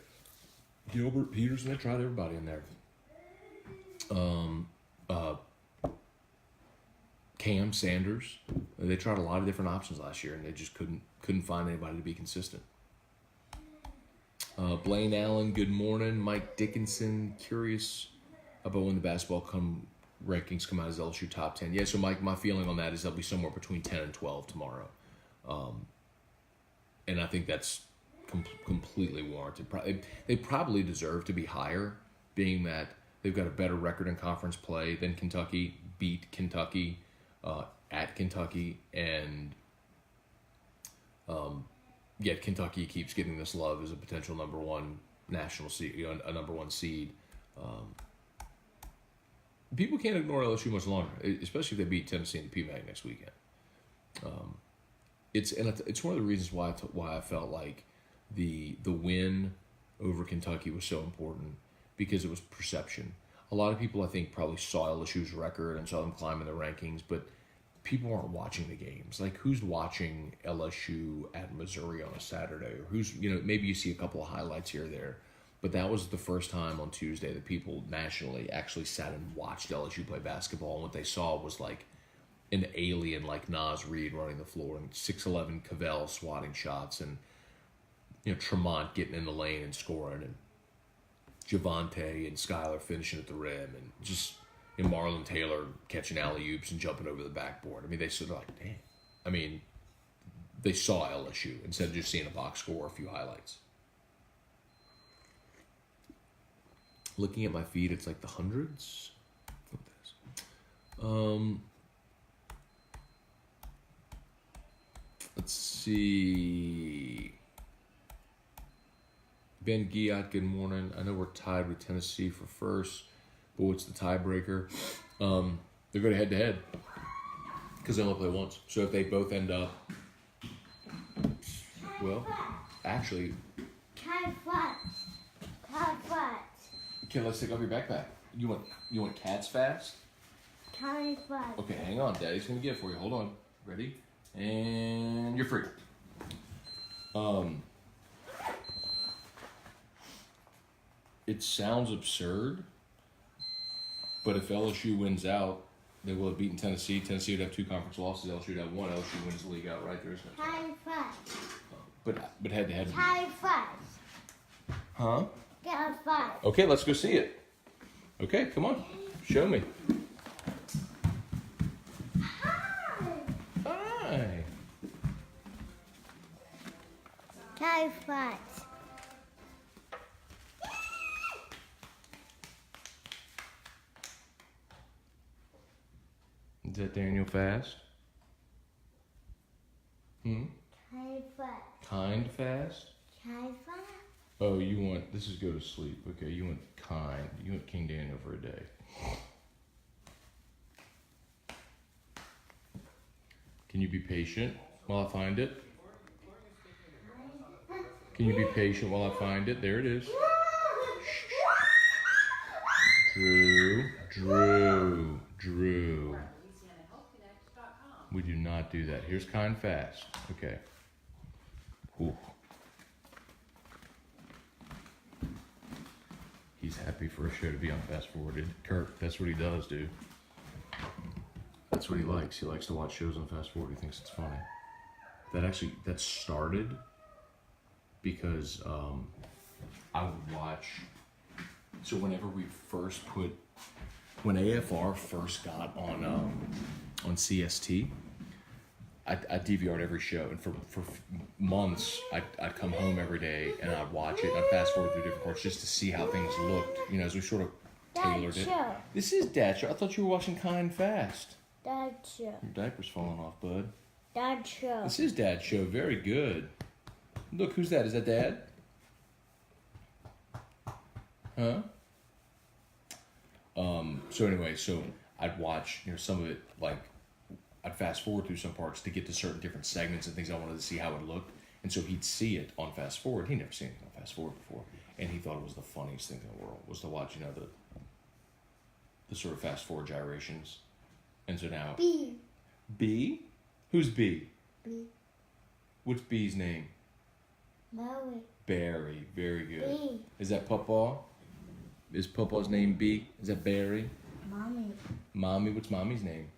they tried everybody in there. Cam Sanders, they tried a lot of different options last year, and they just couldn't find anybody to be consistent. Blaine Allen, good morning. Mike Dickinson, curious about when the basketball rankings come out as LSU top 10. Yeah, so Mike, my feeling on that is they'll be somewhere between 10 and 12 tomorrow. And I think that's completely warranted. They probably deserve to be higher, being that they've got a better record in conference play than Kentucky, beat Kentucky at Kentucky, and yet Kentucky keeps getting this love as a potential number 1 national seed, a number 1 seed. People can't ignore LSU much longer, especially if they beat Tennessee in the PMAC next weekend. It's one of the reasons why I felt like the win over Kentucky was so important, because it was perception. A lot of people, I think, probably saw LSU's record and saw them climb in the rankings, but people aren't watching the games. Like, who's watching LSU at Missouri on a Saturday? Or who's, maybe you see a couple of highlights here or there, but that was the first time on Tuesday that people nationally actually sat and watched LSU play basketball, and what they saw was like an alien like Nas Reed running the floor, and 6'11" Cavell swatting shots, and Tremont getting in the lane and scoring, and Javante and Skylar finishing at the rim, and just Marlon Taylor catching alley-oops and jumping over the backboard. I mean, they sort of like, damn. I mean, they saw LSU instead of just seeing a box score or a few highlights. Looking at my feed, it's like the hundreds. Let's see. Ben Giat, good morning. I know we're tied with Tennessee for first, but what's the tiebreaker? They're going head-to-head because they only play once. So if they both end up, well, actually. Tie fast. Okay, let's take off your backpack. You want cats fast? Tie fast. Okay, hang on. Daddy's going to get it for you. Hold on. Ready? And you're free. It sounds absurd, but if LSU wins out, they will have beaten Tennessee. Tennessee would have 2 conference losses. LSU would have 1. LSU wins the league outright. There's no Tie fast. But head-to-head. Tie fast. Huh? Tie fast. Okay, let's go see it. Okay, come on. Show me. Hi. Tie fast. Is that Daniel Fast? Tie fast. Kind Fast? Tie fast. Oh, this is go to sleep. Okay, you want Kind. You want King Daniel for a day. Can you be patient while I find it? Can you be patient while I find it? There it is. Drew. We do not do that. Here's Kind Fast. Okay. Ooh. He's happy for a show to be on Fast Forwarded. Kirk, that's what he does, dude. That's what he likes. He likes to watch shows on Fast Forward. He thinks it's funny. That started because I would watch. So whenever we first when AFR first got on CST, I DVR'd every show, and for months I'd come home every day and I'd watch it. And I'd fast forward through different parts just to see how things looked. As we sort of Taylor Dad did. show. This is Dad show. I thought you were watching Kind Fast. Dad show. Your diaper's falling off, bud. Dad show. This is Dad show. Very good. Look, who's that? Is that Dad? Huh? So anyway, I'd watch, some of it, like, I'd fast forward through some parts to get to certain different segments and things I wanted to see how it looked. And so he'd see it on fast forward. He'd never seen anything on fast forward before. And he thought it was the funniest thing in the world, was to watch, the sort of fast forward gyrations. And so now... B. B? Who's B? B. What's B's name? Maui. Barry. Very good. B. Is that Pawpaw? Is Pawpaw's name B? Is that Barry? Mommy. Mommy? What's Mommy's name?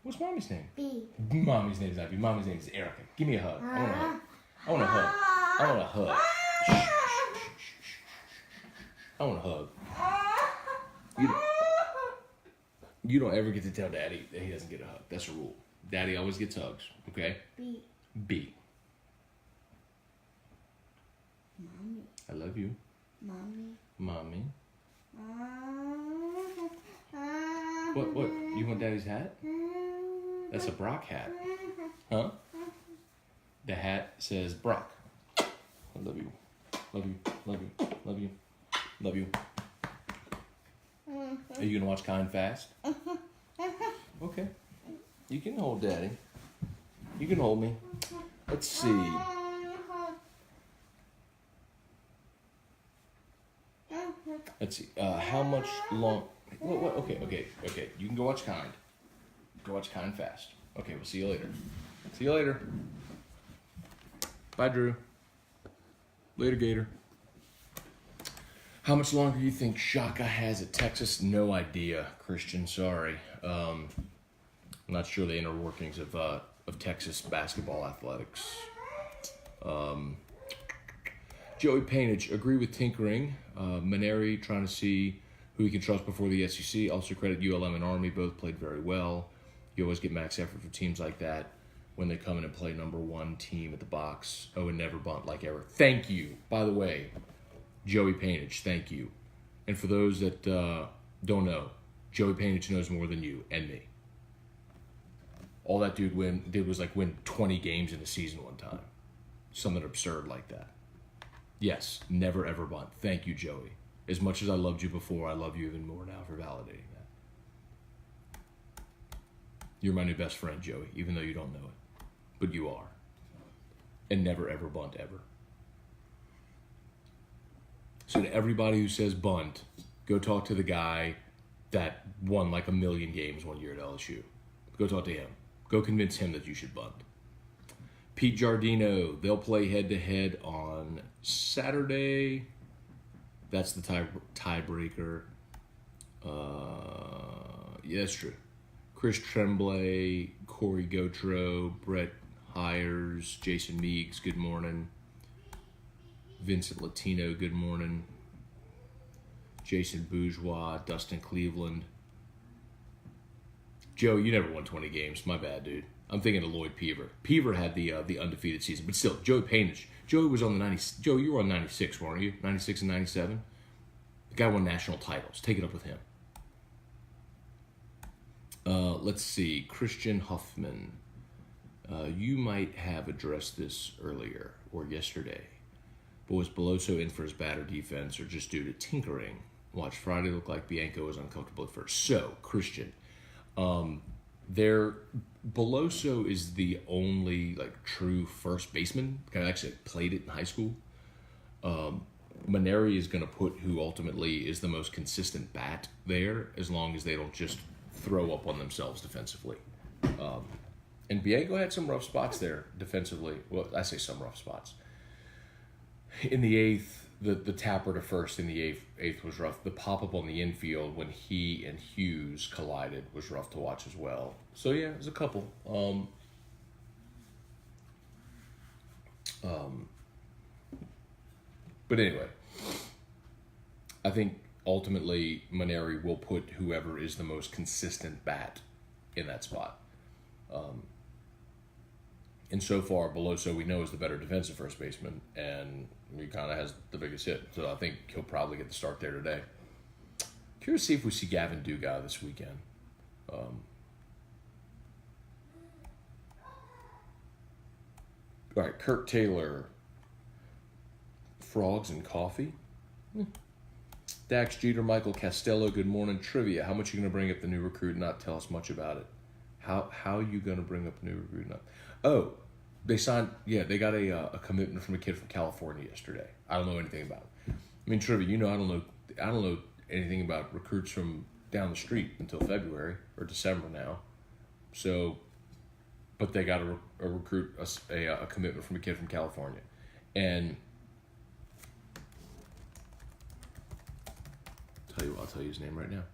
What's Mommy's name? B. Mommy's name is not B. Mommy's name is Erica. Give me a hug. I want a hug. I want a hug. I want a hug. I want a hug. You don't ever get to tell Daddy that he doesn't get a hug. That's a rule. Daddy always gets hugs. Okay? B. B. Mommy. I love you. Mommy. Mommy. What? You want Daddy's hat? That's a Brock hat. Huh? The hat says Brock. I love you. Love you. Love you. Love you. Love you. Are you going to watch Kind Fast? Okay. You can hold Daddy. You can hold me. Let's see. Let's see. How much long... What? Okay. You can go watch Kind. Go watch Kind Fast. Okay, we'll see you later. See you later. Bye, Drew. Later, Gator. How much longer do you think Shaka has at Texas? No idea, Christian. Sorry. I'm not sure the inner workings of Texas basketball athletics. Joey Painage, agree with tinkering. Maneri trying to see who he can trust before the SEC. Also credit ULM and Army, both played very well. You always get max effort for teams like that when they come in and play number one team at the box. Oh, and never bunt like ever. Thank you. By the way, Joey Painage, thank you. And for those that don't know, Joey Painage knows more than you and me. All that dude did was like win 20 games in a season one time. Something absurd like that. Yes, never ever bunt. Thank you, Joey. As much as I loved you before, I love you even more now for validating that. You're my new best friend, Joey, even though you don't know it. But you are. And never ever bunt ever. So to everybody who says bunt, go talk to the guy that won like 1 million games one year at LSU. Go talk to him. Go convince him that you should bunt. Pete Giardino, they'll play head-to-head on Saturday. That's the tiebreaker. Yeah, that's true. Chris Tremblay, Corey Gautreau, Brett Hires, Jason Meeks, good morning. Vincent Latino, good morning. Jason Bourgeois, Dustin Cleveland. Joe, you never won 20 games. My bad, dude. I'm thinking of Lloyd Peaver. Peaver had the undefeated season, but still, Joey Painage. Joey was on the 90. Joe, you were on 96, weren't you? 96 and 97. The guy won national titles. Take it up with him. Let's see. Christian Huffman. You might have addressed this earlier or yesterday, but was Beloso in for his batter defense or just due to tinkering? Watch Friday look like Bianco was uncomfortable at first. So, Christian, Beloso is the only like true first baseman. I actually played it in high school. Maneri is going to put who ultimately is the most consistent bat there, as long as they don't just throw up on themselves defensively. And Bianco had some rough spots there defensively. Well, I say some rough spots. In the eighth, the tapper to first in the eighth was rough. The pop-up on the infield when he and Hughes collided was rough to watch as well. So, yeah, there's a couple. But anyway, I think ultimately Maneri will put whoever is the most consistent bat in that spot. And so far, Beloso, we know, is the better defensive first baseman, and he kind of has the biggest hit. So I think he'll probably get the start there today. Curious to see if we see Gavin Dugas this weekend. All right, Kirk Taylor. Frogs and coffee. Dax Jeter, Michael Costello, good morning. Trivia, how much are you going to bring up the new recruit and not tell us much about it? How are you going to bring up the new recruit and not? Oh, they signed, they got a commitment from a kid from California yesterday. I don't know anything about it. I mean, trivia, I don't know anything about recruits from down the street until February or December now. So, but they got a recruit, a commitment from a kid from California. And I'll tell you his name right now.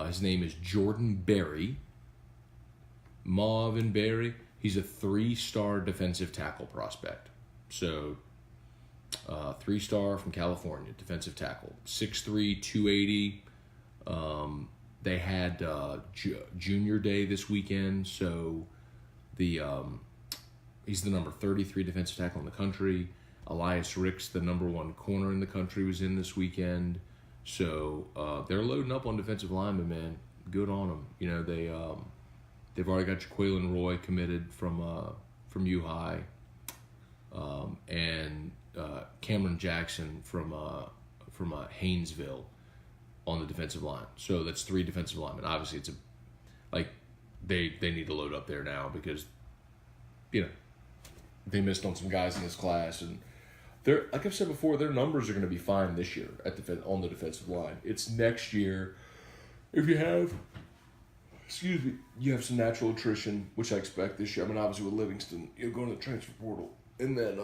His name is Jordan Berry. Marvin Berry. He's a 3-star defensive tackle prospect. So, 3-star from California, defensive tackle. 6'3", 280. They had junior day this weekend, so he's the number 33 defensive tackle in the country. Elias Ricks, the number 1 corner in the country, was in this weekend. So they're loading up on defensive linemen, man. Good on them. They've already got Jaqueline Roy committed from UGA, and Cameron Jackson from Haynesville on the defensive line. So that's 3 defensive linemen. Obviously, it's they need to load up there now because they missed on some guys in this class, and they're, like I've said before, their numbers are going to be fine this year on the defensive line. It's next year if you have some natural attrition, which I expect this year. I mean, obviously with Livingston, going to the transfer portal, and then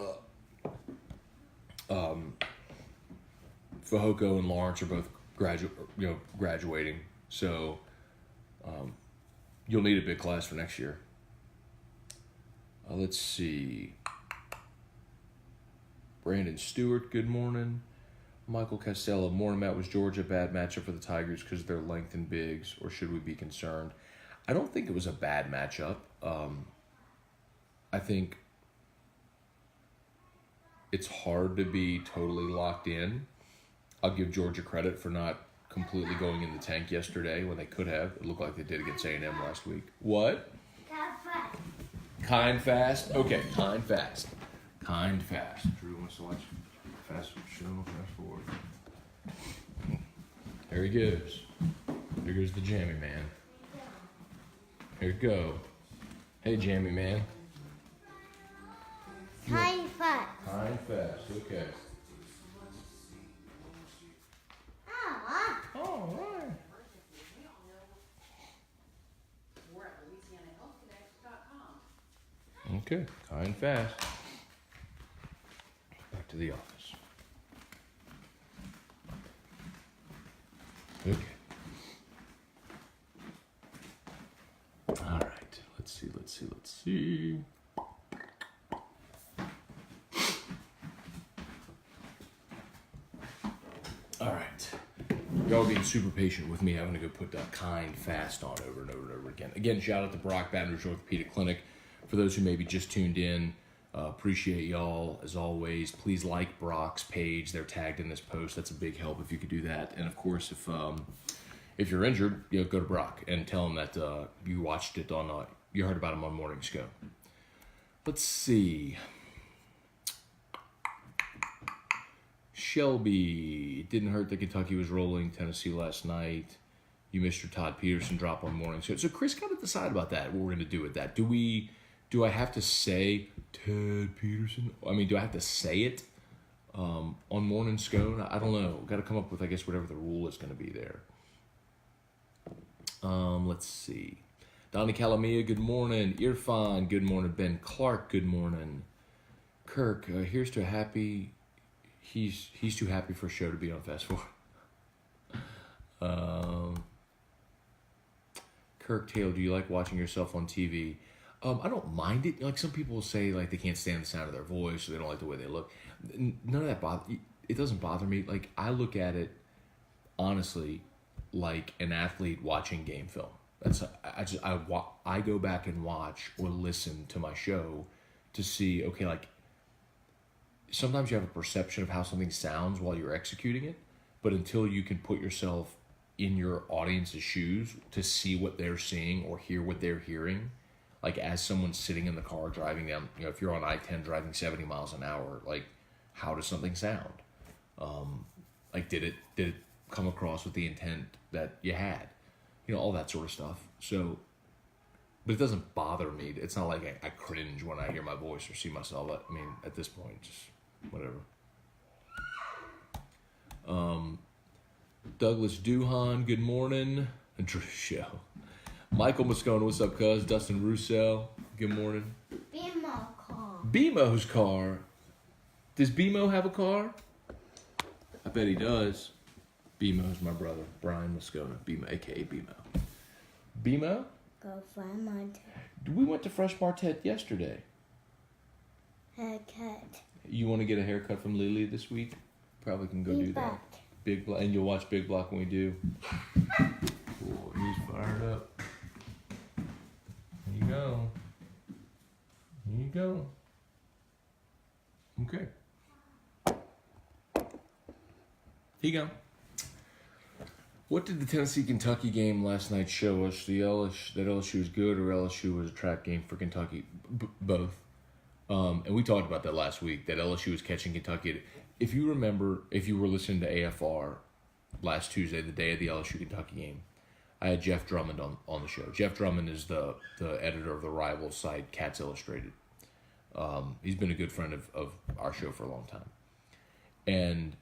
Fehoko and Lawrence are both graduating. So you'll need a big class for next year. Let's see. Brandon Stewart, good morning. Michael Costello, morning, Matt. Was Georgia a bad matchup for the Tigers because of their length and bigs, or should we be concerned? I don't think it was a bad matchup. I think it's hard to be totally locked in. I'll give Georgia credit for not completely going in the tank yesterday when they could have. It looked like they did against A&M last week. What? Kind fast? Okay, kind fast. Kind fast. Drew wants to watch fast forward. There he goes. There goes the jammy man. Here you go. Hey, jammy man. Kind fast. Kind fast. Okay. All right. Okay. Kind fast. Back to the office. Okay. All right. Let's see. All right. Y'all being super patient with me. I'm going to go put that kind fast on over and over and over again. Again, shout out to Brock Baton Rouge Orthopedic Clinic. For those who maybe just tuned in, appreciate y'all as always. Please like Brock's page. They're tagged in this post. That's a big help if you could do that. And of course, if you're injured, go to Brock and tell him that you watched it on, you heard about him on Morning Scone. Let's see. Shelby, it didn't hurt that Kentucky was rolling Tennessee last night. You missed your Todd Peterson drop on Morning Scone. So Chris got to decide about that, what we're going to do with that. Do I have to say Ted Peterson? I mean, do I have to say it on Morning Scone? I don't know. Got to come up with, I guess, whatever the rule is going to be there. Let's see. Donnie Calamia, good morning. Irfan, good morning. Ben Clark, good morning. Kirk, here's to a happy... He's too happy for a show to be on Fast Forward. Kirk Taylor, do you like watching yourself on TV? I don't mind it. Like some people will say, like they can't stand the sound of their voice, or they don't like the way they look. None of that it doesn't bother me. Like I look at it honestly, like an athlete watching game film. I go back and watch or listen to my show to see. Okay, like sometimes you have a perception of how something sounds while you're executing it, but until you can put yourself in your audience's shoes to see what they're seeing or hear what they're hearing. Like as someone sitting in the car driving down, if you're on I-10 driving 70 miles an hour, like how does something sound? Like did it come across with the intent that you had? All that sort of stuff. So, but it doesn't bother me. It's not like I cringe when I hear my voice or see myself. I mean, at this point, just whatever. Douglas Duhan, good morning. Drew Show. Michael Moscone, what's up, cuz? Dustin Roussel, good morning. BMO car. BMO's car. Does BMO have a car? I bet he does. BMO's my brother, Brian Moscone, BMO, a.k.a. BMO. BMO? Go find my We went to Fresh Martet yesterday. haircut. You want to get a haircut from Lily this week? Probably can go do that. Big Block, and you'll watch Big Block when we do. Cool, he's fired up. There you go. There you go. Okay. Here you go. What did the Tennessee-Kentucky game last night show us? That LSU was good or LSU was a trap game for Kentucky? Both. And we talked about that last week, that LSU was catching Kentucky. If you remember, if you were listening to AFR last Tuesday, the day of the LSU-Kentucky game, I had Jeff Drummond on the show. Jeff Drummond is the editor of the rival site, Cats Illustrated. He's been a good friend of our show for a long time. And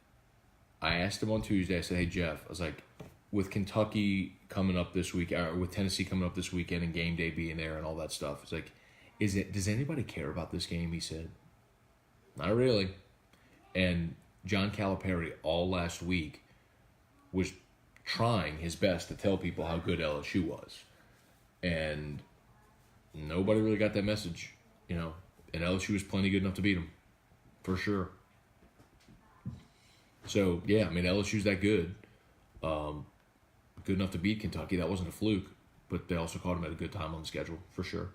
I asked him on Tuesday, I said, hey, Jeff, I was like, with Kentucky coming up this week, or with Tennessee coming up this weekend and game day being there and all that stuff, it's like, does anybody care about this game? He said, not really. And John Calipari all last week was trying his best to tell people how good LSU was. And nobody really got that message, and LSU was plenty good enough to beat them, for sure. So, yeah, I mean, LSU's that good. Good enough to beat Kentucky. That wasn't a fluke, but they also caught them at a good time on the schedule, for sure.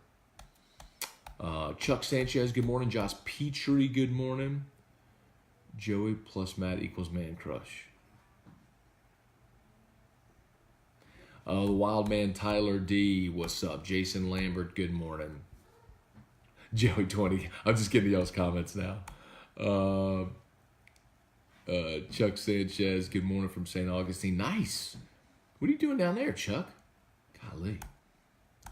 Chuck Sanchez, good morning. Josh Petrie, good morning. Joey plus Matt equals man crush. The wild man Tyler D, what's up? Jason Lambert, good morning. Joey 20, I'm just getting y'all's comments now. Chuck Sanchez, good morning from St. Augustine. Nice. What are you doing down there, Chuck? Golly.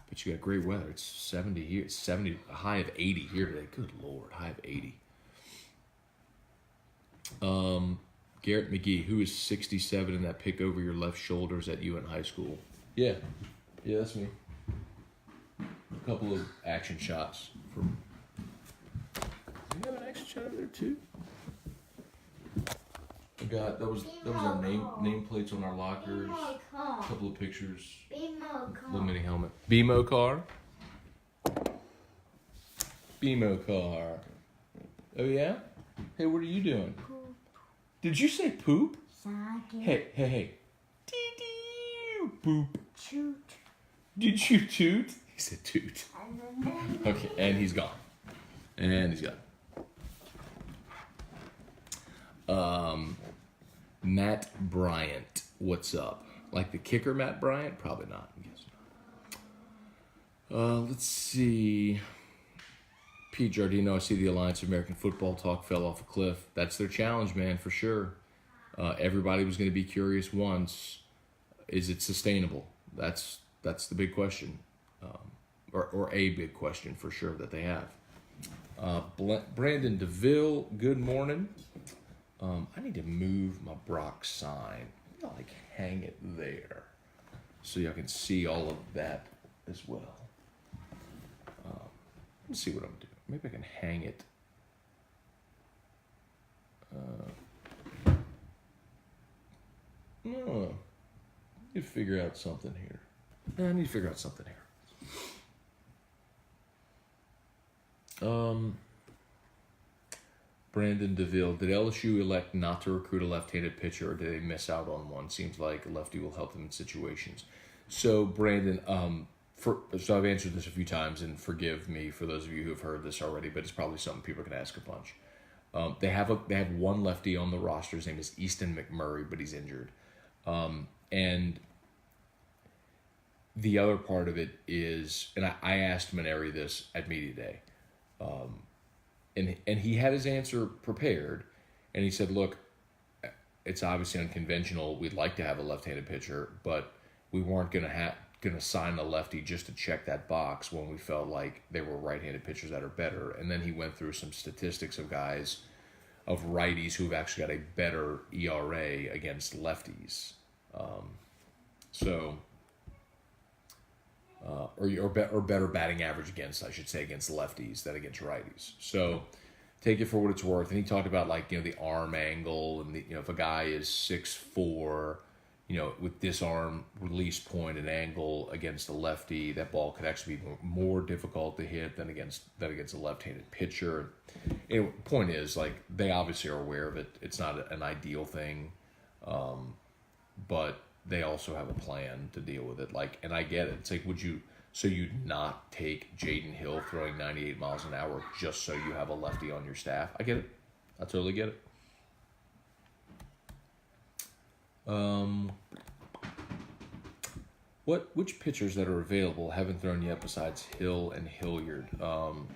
But you got great weather. It's 70 here. It's 70, a high of 80 here today. Good Lord, high of 80. Garrett McGee, who is 67 in that pick over your left shoulders at you in high school? Yeah, that's me. A couple of action shots from. Do you have an action shot over there too? I got that was our nameplates on our lockers. A couple of pictures. Little mini helmet. BMO car. BMO car. Oh yeah? Hey, what are you doing? Poop. Did you say poop? Saggy. Hey. Dee-dee, poop. Shoot. Did you toot? He said toot. Okay, and he's gone. Matt Bryant, what's up? Like the kicker Matt Bryant? Probably not. I guess not. Let's see. Pete Giardino, I see the Alliance of American Football talk fell off a cliff. That's their challenge, man, for sure. Everybody was going to be curious once. Is it sustainable? That's the big question. Or a big question for sure that they have. Brandon DeVille, good morning. I need to move my Brock sign. I'll hang it there so y'all can see all of that as well. Let's see what I'm doing. Maybe I can hang it. No. I need to figure out something here. Brandon DeVille, did LSU elect not to recruit a left-handed pitcher, or did they miss out on one? Seems like a lefty will help them in situations. So, Brandon, so I've answered this a few times, and forgive me for those of you who have heard this already, but it's probably something people can ask a bunch. They have one lefty on the roster. His name is Easton McMurray, but he's injured. And the other part of it is, and I asked Maneri this at media day, and he had his answer prepared, and he said, look, it's obviously unconventional. We'd like to have a left-handed pitcher, but we weren't going to sign a lefty just to check that box when we felt like there were right-handed pitchers that are better. And then he went through some statistics of guys, of righties who've actually got a better ERA against lefties. Or better batting average against, I should say, against lefties than against righties. So take it for what it's worth. And he talked about, like, the arm angle, and if a guy is 6'4", with this arm release point and angle against a lefty, that ball could actually be more difficult to hit than against a left-handed pitcher. Anyway, point is, like, they obviously are aware of it. It's not an ideal thing, but they also have a plan to deal with it. Like, and I get it. It's like, you'd not take Jaden Hill throwing 98 miles an hour just so you have a lefty on your staff? I get it. I totally get it. Which pitchers that are available haven't thrown yet besides Hill and Hilliard? Well,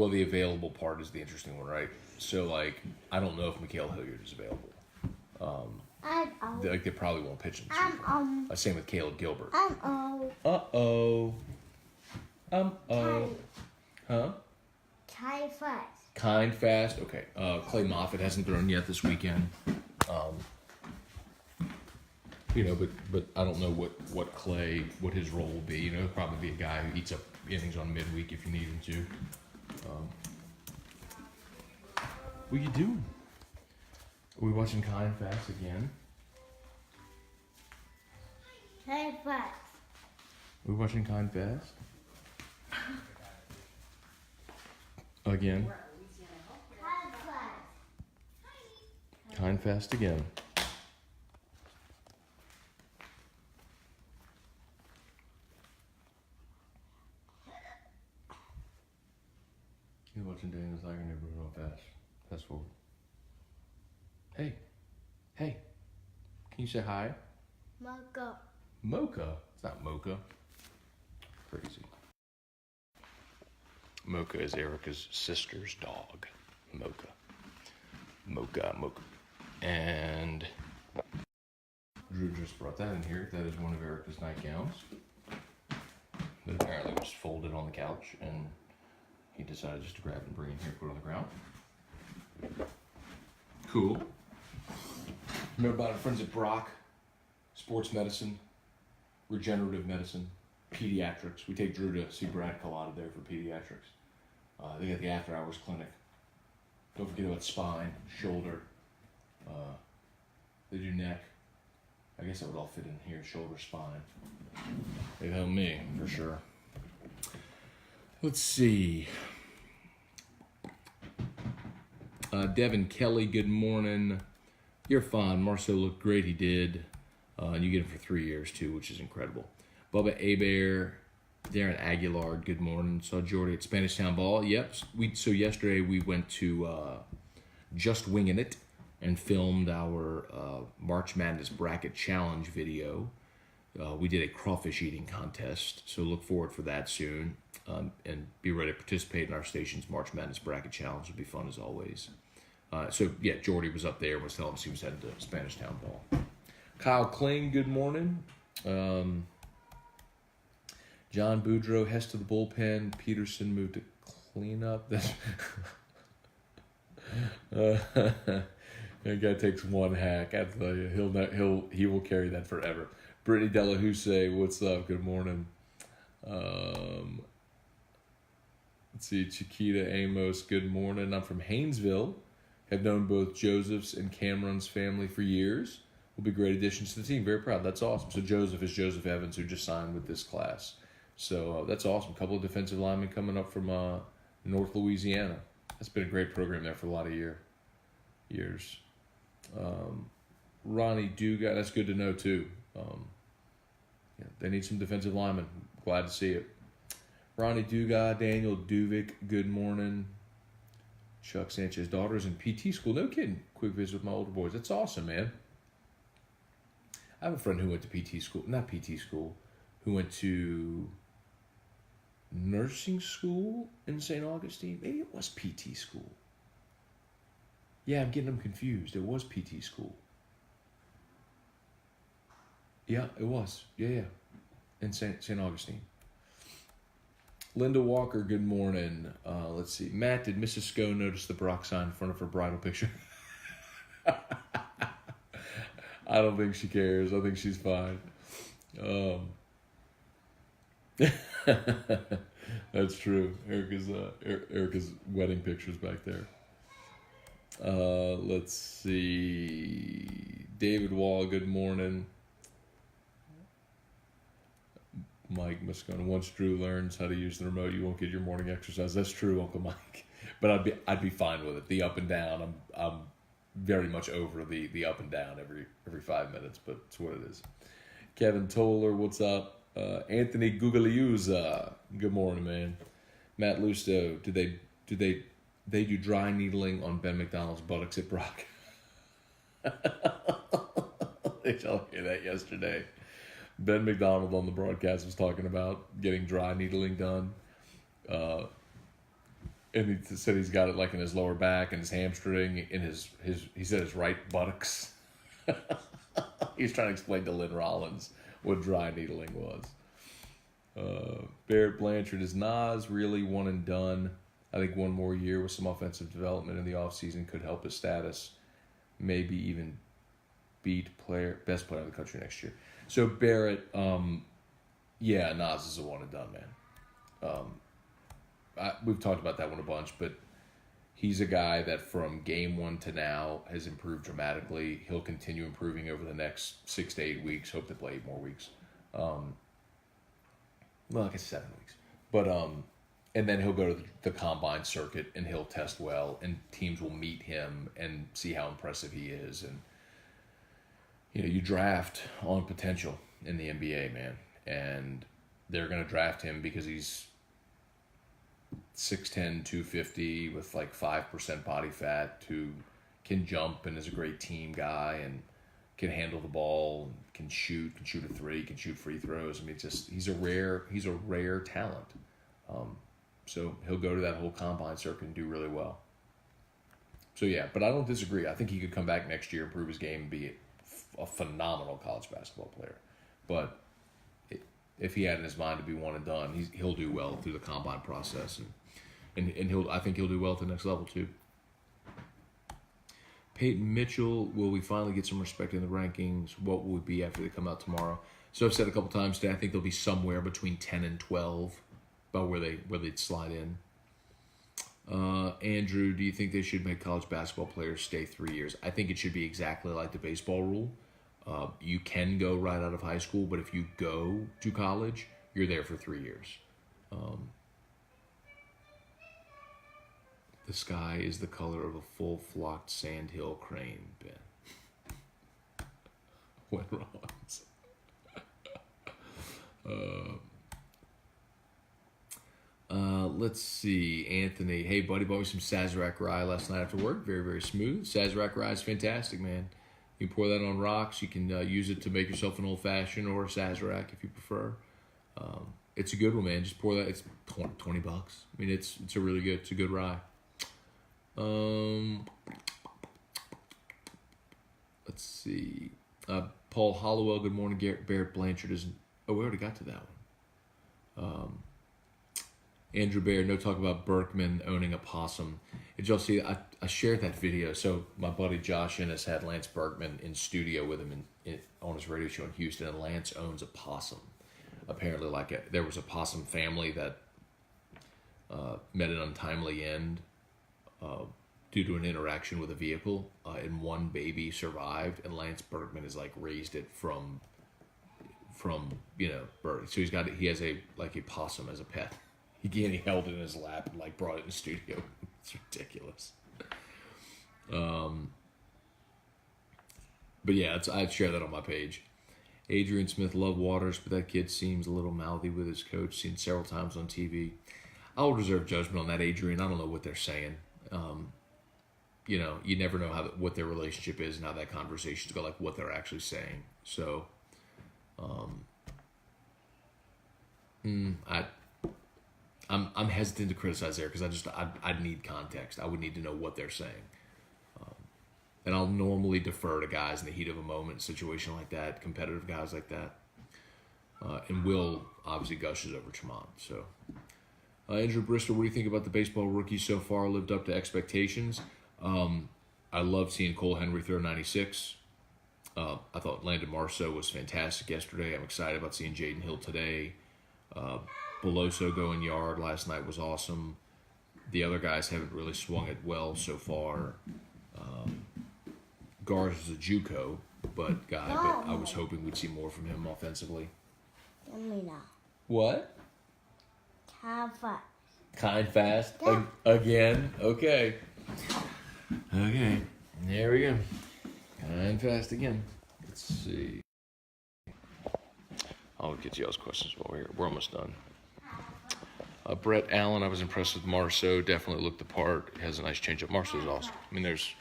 the available part is the interesting one, right? So, like, I don't know if Mikhail Hilliard is available. They probably won't pitch him. Same with Caleb Gilbert. Uh-oh. Huh? Kind fast. Okay. Clay Moffitt hasn't thrown yet this weekend. But I don't know what his role will be. He'll probably be a guy who eats up innings on midweek if you need him to. What you doing? Are we watching Kind Fast again? Kind Fast. Are we watching Kind Fast? Again? Kind Fast. Kind Fast again. You're watching Daniel's Tiger Neighborhood real fast. Fast forward. Hey. Can you say hi? Mocha? It's not Mocha. Crazy. Mocha is Erica's sister's dog. Mocha. And Drew just brought that in here. That is one of Erica's nightgowns. That apparently was folded on the couch, and he decided just to grab and bring it here, put it on the ground. Cool. Remember about our friends at Brock? Sports medicine, regenerative medicine, pediatrics. We take Drew to see Brad Collada there for pediatrics. They got the after hours clinic. Don't forget about spine, shoulder. They do neck. I guess that would all fit in here, shoulder, spine. They help me, for sure. Let's see. Devin Kelly, good morning. You're fine. Marceaux looked great. He did. And you get him for 3 years, too, which is incredible. Bubba Abear, Darren Aguilar, good morning. Saw Jordy at Spanish Town Ball. Yep. So yesterday we went to Just Winging It and filmed our March Madness Bracket Challenge video. We did a crawfish eating contest, so look forward for that soon. And be ready to participate in our station's March Madness Bracket Challenge. It'll be fun as always. Jordy was up there and was telling us he was heading to Spanish Town Ball. Kyle Kling, good morning. John Boudreaux, Hess to the bullpen. Peterson moved to cleanup. That guy takes one hack. I tell you, he will carry that forever. Brittany Delahousse, what's up? Good morning. Let's see, Chiquita Amos, good morning. I'm from Haynesville. Have known both Joseph's and Cameron's family for years. Will be great additions to the team. Very proud. That's awesome. So Joseph is Joseph Evans, who just signed with this class. So that's awesome. A couple of defensive linemen coming up from North Louisiana. That's been a great program there for a lot of years. Ronnie Duga, that's good to know too. They need some defensive linemen. Glad to see it. Ronnie Duga, Daniel Duvik, good morning. Chuck Sanchez's daughter's in PT school. No kidding. Quick visit with my older boys. That's awesome, man. I have a friend who went to PT school. Not PT school. Who went to nursing school in St. Augustine. Maybe it was PT school. Yeah, I'm getting them confused. It was PT school. Yeah, it was. Yeah. In St. Augustine. Linda Walker, good morning. Let's see. Matt, did Mrs. Scone notice the Brock sign in front of her bridal picture? I don't think she cares. I think she's fine. That's true. Erica's wedding pictures back there. Let's see. David Wall, good morning. Mike Muscone, once Drew learns how to use the remote, you won't get your morning exercise. That's true, Uncle Mike. But I'd be fine with it. The up and down, I'm very much over the up and down every 5 minutes, but it's what it is. Kevin Toller, what's up? Anthony Gugliusa, good morning, man. Matt Lusto, do they do dry needling on Ben McDonald's buttocks at Brock? They told me that yesterday. Ben McDonald on the broadcast was talking about getting dry needling done. And he said he's got it like in his lower back and his hamstring, in he said his right buttocks. He's trying to explain to Lynn Rollins what dry needling was. Barrett Blanchard, is Nas really one and done? I think one more year with some offensive development in the offseason could help his status. Maybe even beat best player in the country next year. So Barrett, yeah, Nas is a one and done, man. We've talked about that one a bunch, but he's a guy that from game one to now has improved dramatically. He'll continue improving over the next 6 to 8 weeks. Hope to play 8 more weeks. Well, I guess 7 weeks. But and then he'll go to the combine circuit and he'll test well, and teams will meet him and see how impressive he is. And you draft on potential in the NBA, man, and they're going to draft him because he's 6'10", 250 with like 5% body fat, who can jump and is a great team guy and can handle the ball, can shoot a three, can shoot free throws. I mean, he's a rare talent. So he'll go to that whole combine circuit and do really well. So yeah, but I don't disagree. I think he could come back next year, improve his game, and be a phenomenal college basketball player. But if he had in his mind to be one and done, he'll do well through the combine process, and I think he'll do well at the next level too. Peyton Mitchell, will we finally get some respect in the rankings? What will it be after they come out tomorrow? So I've said a couple times today, I think they'll be somewhere between 10 and 12, about where they'd slide in. Andrew, do you think they should make college basketball players stay 3 years? I think it should be exactly like the baseball rule. You can go right out of high school, but if you go to college, you're there for 3 years. The sky is the color of a full flocked sandhill crane, Ben. When Rollins. Let's see, Anthony. Hey, buddy, bought me some Sazerac rye last night after work. Very, very smooth. Sazerac rye is fantastic, man. You can pour that on rocks. You can use it to make yourself an old-fashioned or a Sazerac if you prefer. It's a good one, man. Just pour that. It's $20. I mean, it's a really good. It's a good rye. Let's see. Paul Hollowell. Good morning. Barrett Blanchard isn't. Oh, we already got to that one. Andrew Baird, no talk about Berkman owning a possum. Did y'all see? I shared that video. So my buddy Josh Ennis had Lance Berkman in studio with him on his radio show in Houston, and Lance owns a possum. Apparently, there was a possum family that met an untimely end due to an interaction with a vehicle, and one baby survived, and Lance Berkman has raised it from birth. So he has a possum as a pet. He held it in his lap and brought it in the studio. It's ridiculous. But yeah, I'd share that on my page. Adrian Smith, love Waters, but that kid seems a little mouthy with his coach. Seen several times on TV. I'll reserve judgment on that, Adrian. I don't know what they're saying. you never know what their relationship is and how that conversation's go, like what they're actually saying. So, I'm hesitant to criticize there because I'd need context. I would need to know what they're saying. And I'll normally defer to guys in the heat of a moment, situation like that, competitive guys like that. And Will obviously gushes over Tremont. So, Andrew Bristol, what do you think about the baseball rookies so far? Lived up to expectations. I loved seeing Cole Henry throw 96. I thought Landon Marceaux was fantastic yesterday. I'm excited about seeing Jaden Hill today. Beloso going yard last night was awesome. The other guys haven't really swung it well so far. Garz is a JUCO, but God, I was hoping we'd see more from him offensively. What? Kind fast again. Okay. There we go. Kind fast again. Let's see. I'll get to y'all's questions while we're here. We're almost done. Brett Allen, I was impressed with Marceaux. Definitely looked the part. Has a nice changeup. Marceau's awesome. I mean, there's,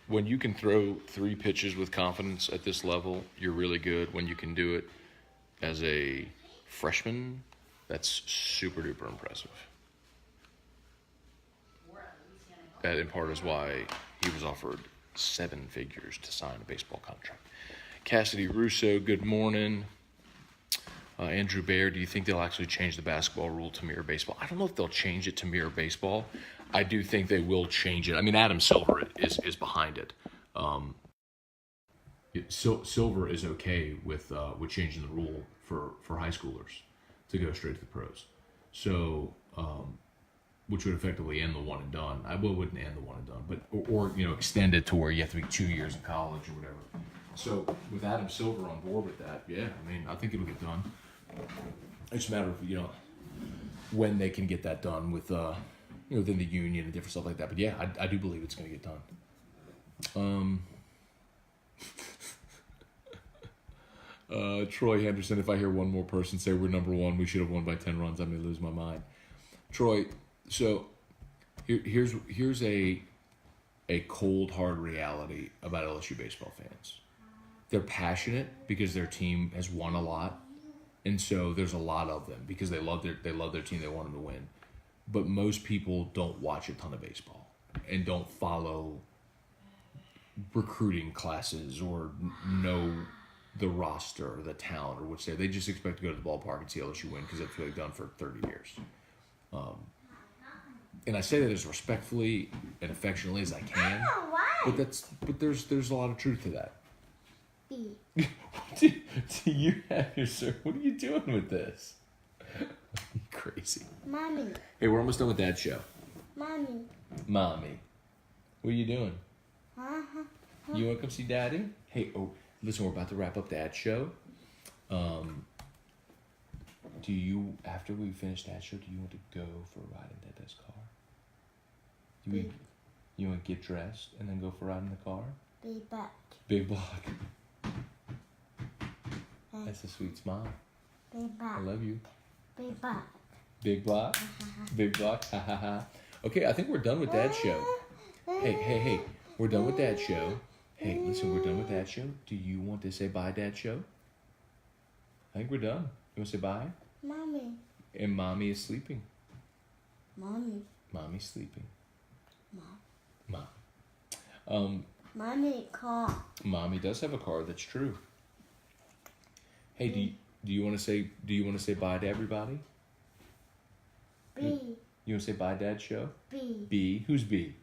when you can throw 3 pitches with confidence at this level, you're really good. When you can do it as a freshman, that's super duper impressive. That in part is why he was offered 7 figures to sign a baseball contract. Cassidy Russo, good morning. Andrew Baer, do you think they'll actually change the basketball rule to mirror baseball? I don't know if they'll change it to mirror baseball. I do think they will change it. I mean, Adam Silver is behind it. Silver is okay with changing the rule for high schoolers to go straight to the pros. So, which would effectively end the one and done. I wouldn't end the one and done, but or extend it to where you have to be 2 years in college or whatever. So with Adam Silver on board with that, yeah, I mean, I think it'll get done. It's just a matter of when they can get that done with within the union and different stuff like that. But yeah, I do believe it's going to get done. Troy Henderson, if I hear one more person say we're number 1, we should have won by 10 runs, I may lose my mind. Troy, so here's a cold, hard reality about LSU baseball fans. They're passionate because their team has won a lot, and so there's a lot of them because they love their team. They want them to win, but most people don't watch a ton of baseball and don't follow recruiting classes or know the roster or the talent or what say. They just expect to go to the ballpark and see LSU win because that's what they've done for 30 years. And I say that as respectfully and affectionately as I can, but there's a lot of truth to that. Do you have your sir? What are you doing with this? Crazy. Mommy. Hey, we're almost done with Dad's show. Mommy. What are you doing? You want to come see Daddy? Hey, listen, we're about to wrap up Dad's show. Do you, after we finish Dad's show, do you want to go for a ride in Dad's car? You want to get dressed and then go for a ride in the car? Big block. That's a sweet smile. I love you. Big block. Big block. Ha ha ha. Okay, I think we're done with Dad's show. Hey. We're done with Dad's show. Hey, listen, we're done with Dad's show. Do you want to say bye, Dad's show? I think we're done. You want to say bye? Mommy. And Mommy is sleeping. Mommy's sleeping. Mommy car. Mommy does have a car. That's true. Hey, do you want to say bye to everybody? B. You want to say bye, Dad's show? B. B. Who's B?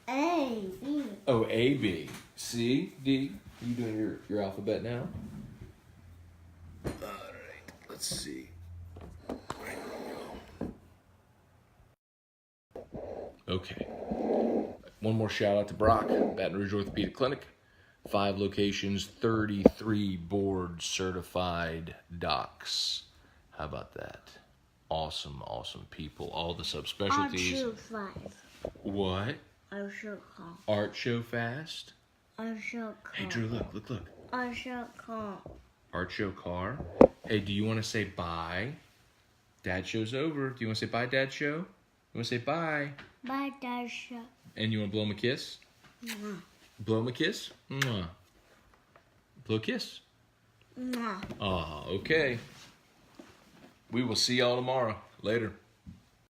A. B. Oh, A, B. C, D. You doing your alphabet now? All right. Let's see. Okay. One more shout out to Brock, Baton Rouge Orthopedic Clinic. 5 locations, 33 board certified docs. How about that? Awesome people. All the subspecialties. Art show 5. What? Art show car. Art show fast? Art show car. Hey, Drew, look. Art show car. Art show car. Hey, do you want to say bye? Dad show's over. Do you want to say bye, Dad show? You want want to say bye? Bye, Dasha. And you want to blow him a kiss? Mwah. Blow him a kiss? Mwah. Blow a kiss. Mwah. Okay. We will see y'all tomorrow. Later.